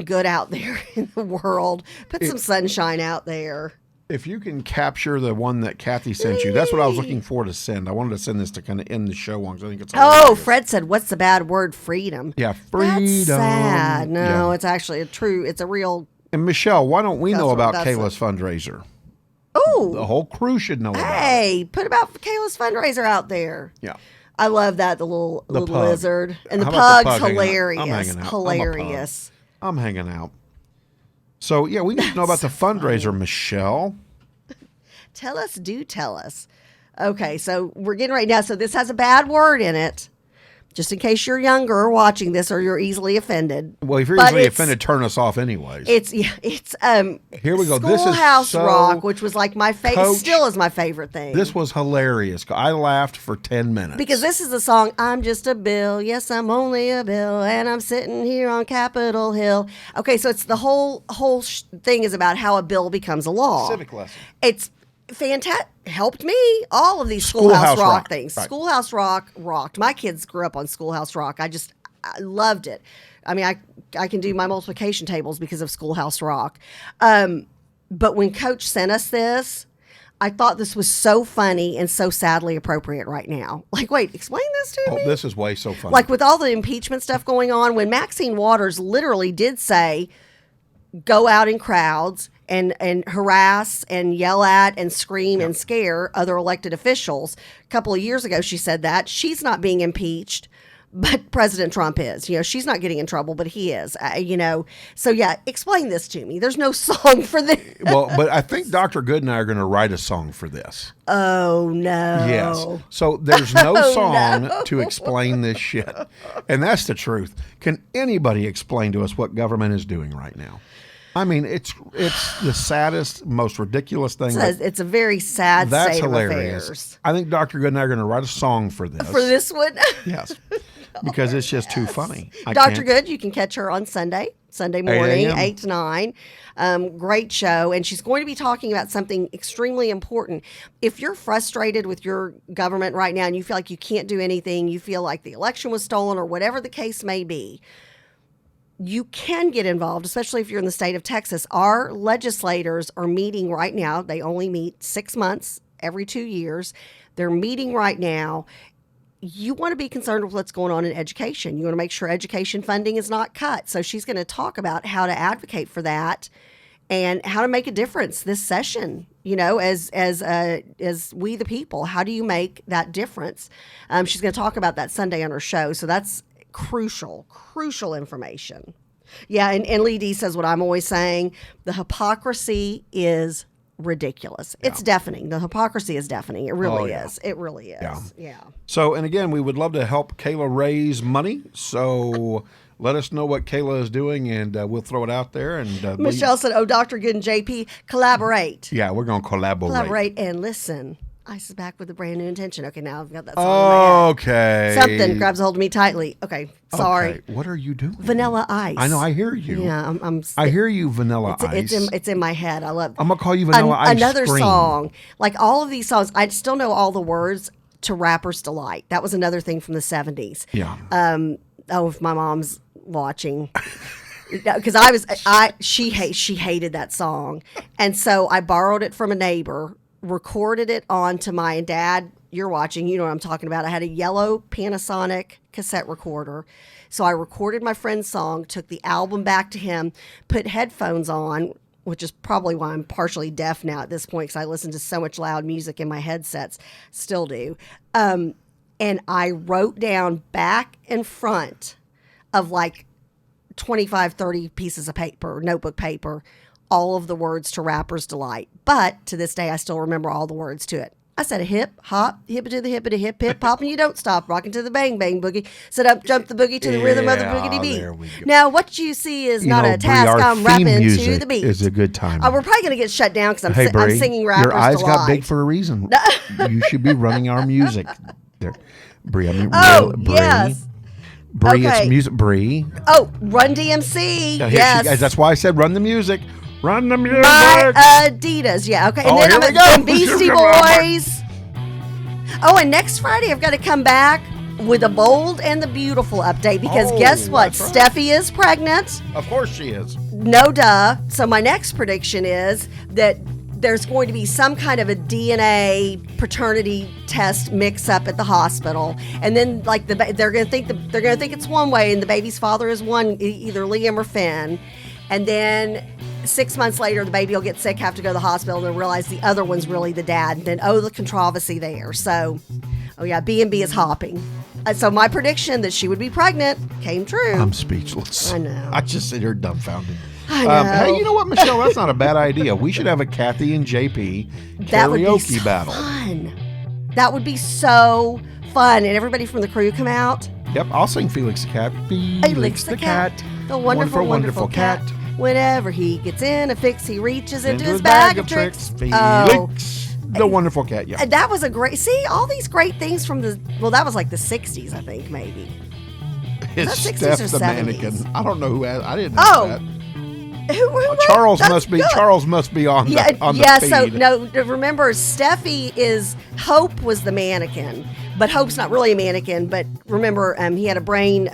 good out there in the world. Put some sunshine out there. if you can capture the one that Kathy sent you, that's what I was looking for to send. I wanted to send this to kind of end the show on because I think it's hilarious. Fred said, "What's the bad word? Freedom." Yeah, freedom. That's sad. No, Yeah. it's actually it's a real. And Michelle, why don't we know That's about what- Kayla's fundraiser? Oh, The whole crew should know about it. hey, put about Kayla's fundraiser out there. Yeah. I love that the little pug. lizard and the How about pug's the pug hanging out? hilarious. I'm hanging out. I'm a pug. Hilarious. I'm hanging out. So, yeah, we need to know about the fundraiser, Michelle. Tell us, do tell us. Okay, so we're getting right now. So this has a bad word in it, just in case you're younger or watching this or you're easily offended. Well, if you're But easily it's- offended, turn us off anyways. It's Here we go. This is Schoolhouse so Rock, which was like my favorite, Coach, still is my favorite thing. This was hilarious. I laughed for 10 minutes. Because this is the song, I'm just a bill. Yes, I'm only a bill. And I'm sitting here on Capitol Hill. Okay, so it's the whole thing is about how a bill becomes a law. Civic lesson. It's fantastic. Helped me. All of these Schoolhouse Rock things. Right. Schoolhouse Rock rocked. My kids grew up on Schoolhouse Rock. I loved it. I mean, I can do my multiplication tables because of Schoolhouse Rock. But when Coach sent us this, I thought this was so funny and so sadly appropriate right now. Like, wait, explain this to me. Oh, this is way so funny. Like with all the impeachment stuff going on, when Maxine Waters literally did say, go out in crowds and harass and yell at and scream and scare other elected officials. A couple of years ago, she said that. She's not being impeached, but President Trump is. You know, she's not getting in trouble, but he is. You know, so yeah, explain this to me. There's no song for this. Well, but I think Dr. Good and I are going to write a song for this. Oh, no. Yes. So there's no Oh, song no. to explain this shit. And that's the truth. Can anybody explain to us what government is doing right now? I mean, it's the saddest, most ridiculous thing. It's a very sad That's state hilarious. of affairs. I think Dr. Good and I are going to write a song for this. For this one? Yes. Because it's just too funny. Dr. Good, you can catch her on Sunday morning, 8 a.m. 8 to 9. Great show. And she's going to be talking about something extremely important. If you're frustrated with your government right now and you feel like you can't do anything, you feel like the election was stolen or whatever the case may be, you can get involved, especially if you're in the state of Texas. Our legislators are meeting right now. They only meet 6 months every 2 years. They're meeting right now. You want to be concerned with what's going on in education. You want to make sure education funding is not cut. So she's going to talk about how to advocate for that and how to make a difference this session. You know, as we the people, how do you make that difference? She's going to talk about that Sunday on her show. So that's crucial information. Yeah, and Lee D says what I'm always saying. The hypocrisy is ridiculous. Yeah. It's deafening. The hypocrisy is deafening. It really is. It really is. Yeah. So, and again, we would love to help Kayla raise money. So let us know what Kayla is doing, and we'll throw it out there. And Michelle said, "Oh, Dr. Good and JP collaborate." Yeah, we're going to collaborate and listen. Ice is back with a brand new intention. Okay, now I've got that song in my head. Okay. Something grabs a hold of me tightly. Okay, sorry. Okay. What are you doing? Vanilla Ice. I know. I hear you. Yeah, I hear you, Vanilla Ice. It's in my head. I love. I'm gonna call you Vanilla Ice. Another Cream. song, like all of these songs, I still know all the words to Rapper's Delight. That was another thing from the 70s. Yeah. Oh, if my mom's watching. because she hated that song, and so I borrowed it from a neighbor, recorded it onto my, and Dad, you're watching, you know what I'm talking about. I had a yellow Panasonic cassette recorder, so I recorded my friend's song, took the album back to him, put headphones on, which is probably why I'm partially deaf now at this point, because I listen to so much loud music in my headsets, still do. And I wrote down back and front of like 25, 30 pieces of paper, notebook paper, all of the words to Rapper's Delight. But to this day, I still remember all the words to it. I said a hip, hop, hippity the hippity hip, hip, hop, and you don't stop, rocking to the bang, bang boogie. Sit up, jump the boogie to the rhythm of the boogity beat. Now, what you see is not a task. I'm rapping to the beat. Is a good time. We're probably going to get shut down because I'm singing Rapper's Your eyes Delight. got big for a reason. You should be running our music. There. Bree, yes. Bree, Okay. it's music. Bree. Oh, Run DMC. Here Yes. she goes. That's why I said run the music. Run the music. My Adidas. Yeah, okay. And then here I'm we at go. Beastie Boys. Oh, and next Friday I've got to come back with a Bold and the Beautiful update because guess what? that's right. Steffi is pregnant. Of course she is. No duh. So my next prediction is that there's going to be some kind of a DNA paternity test mix up at the hospital, and then like they're going to think it's one way, and the baby's father is either Liam or Finn, and then 6 months later the baby will get sick, have to go to the hospital, and then realize the other one's really the dad, and then the controversy there. So, B&B is hopping. So my prediction that she would be pregnant came true. I'm speechless. I know. I just sit here dumbfounded. I know. Hey, you know what, Michelle? That's not a bad idea. We should have a Kathy and JP That would be karaoke so battle. fun. That would be so fun, and everybody from the crew come out. Yep, I'll sing Felix the Cat. Felix the cat, the wonderful, wonderful cat. Whenever he gets in a fix, he reaches into his bag of tricks. Felix, the wonderful cat. Yeah, That was a great. See, all these great things from that was like the '60s, I think, maybe. It's Was that 60s Steph or the 70s? mannequin. I don't know who. I didn't know Oh. that. Who wrote- Charles that's must be. good. Charles must be on the yeah. feed. So no, remember, Steffi is Hope was the mannequin, but Hope's not really a mannequin. But remember, he had a brain.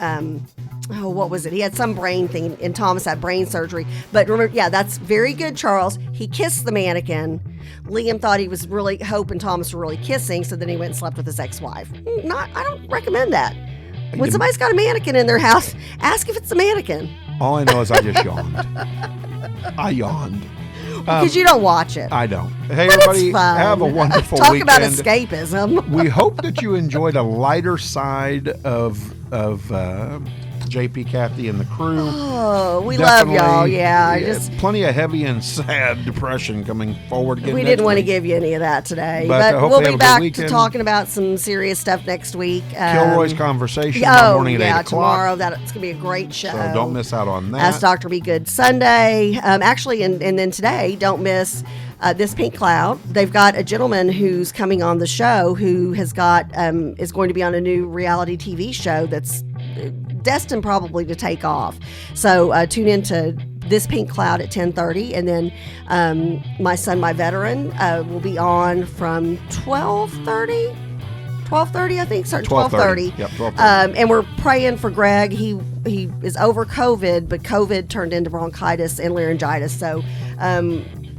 What was it? He had some brain thing, and Thomas had brain surgery. But remember, that's very good, Charles. He kissed the mannequin. Liam thought he was really Hope and Thomas were really kissing, so then he went and slept with his ex-wife. I don't recommend that. When somebody's got a mannequin in their house, ask if it's a mannequin. All I know is I just yawned. I yawned. Because you don't watch it. I don't. Hey, But everybody, it's fun. have a wonderful Talk weekend. about escapism. We hope that you enjoyed a lighter side of JP, Kathy, and the crew. Oh, we love y'all. Yeah, just plenty of heavy and sad depression coming forward. we didn't want to give you any of that today, But, but hopefully we'll have a be good back to weekend. talking about some serious stuff next week. Kilroy's conversation tomorrow morning at 8 o'clock. Tomorrow. It's gonna be a great show. So don't miss out on that. Ask Dr. Be Good Sunday. Actually, and then today, don't miss This Pink Cloud. They've got a gentleman who's coming on the show who has got is going to be on a new reality TV show that's destined probably to take off. So tune in to This Pink Cloud at 10:30, and then My Son, My Veteran will be on from 12:30. 12:30, I think. Start 12:30. Yep, 12:30. And we're praying for Greg. He is over COVID, but COVID turned into bronchitis and laryngitis. So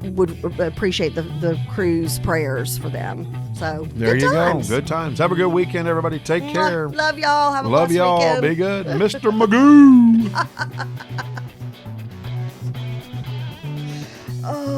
would appreciate the crew's prayers for them. So There good you times. go. Good times. Have a good weekend, everybody. Take care. Love y'all. Have a Love blessed y'all. weekend. Be good. Mr. Magoo. Oh.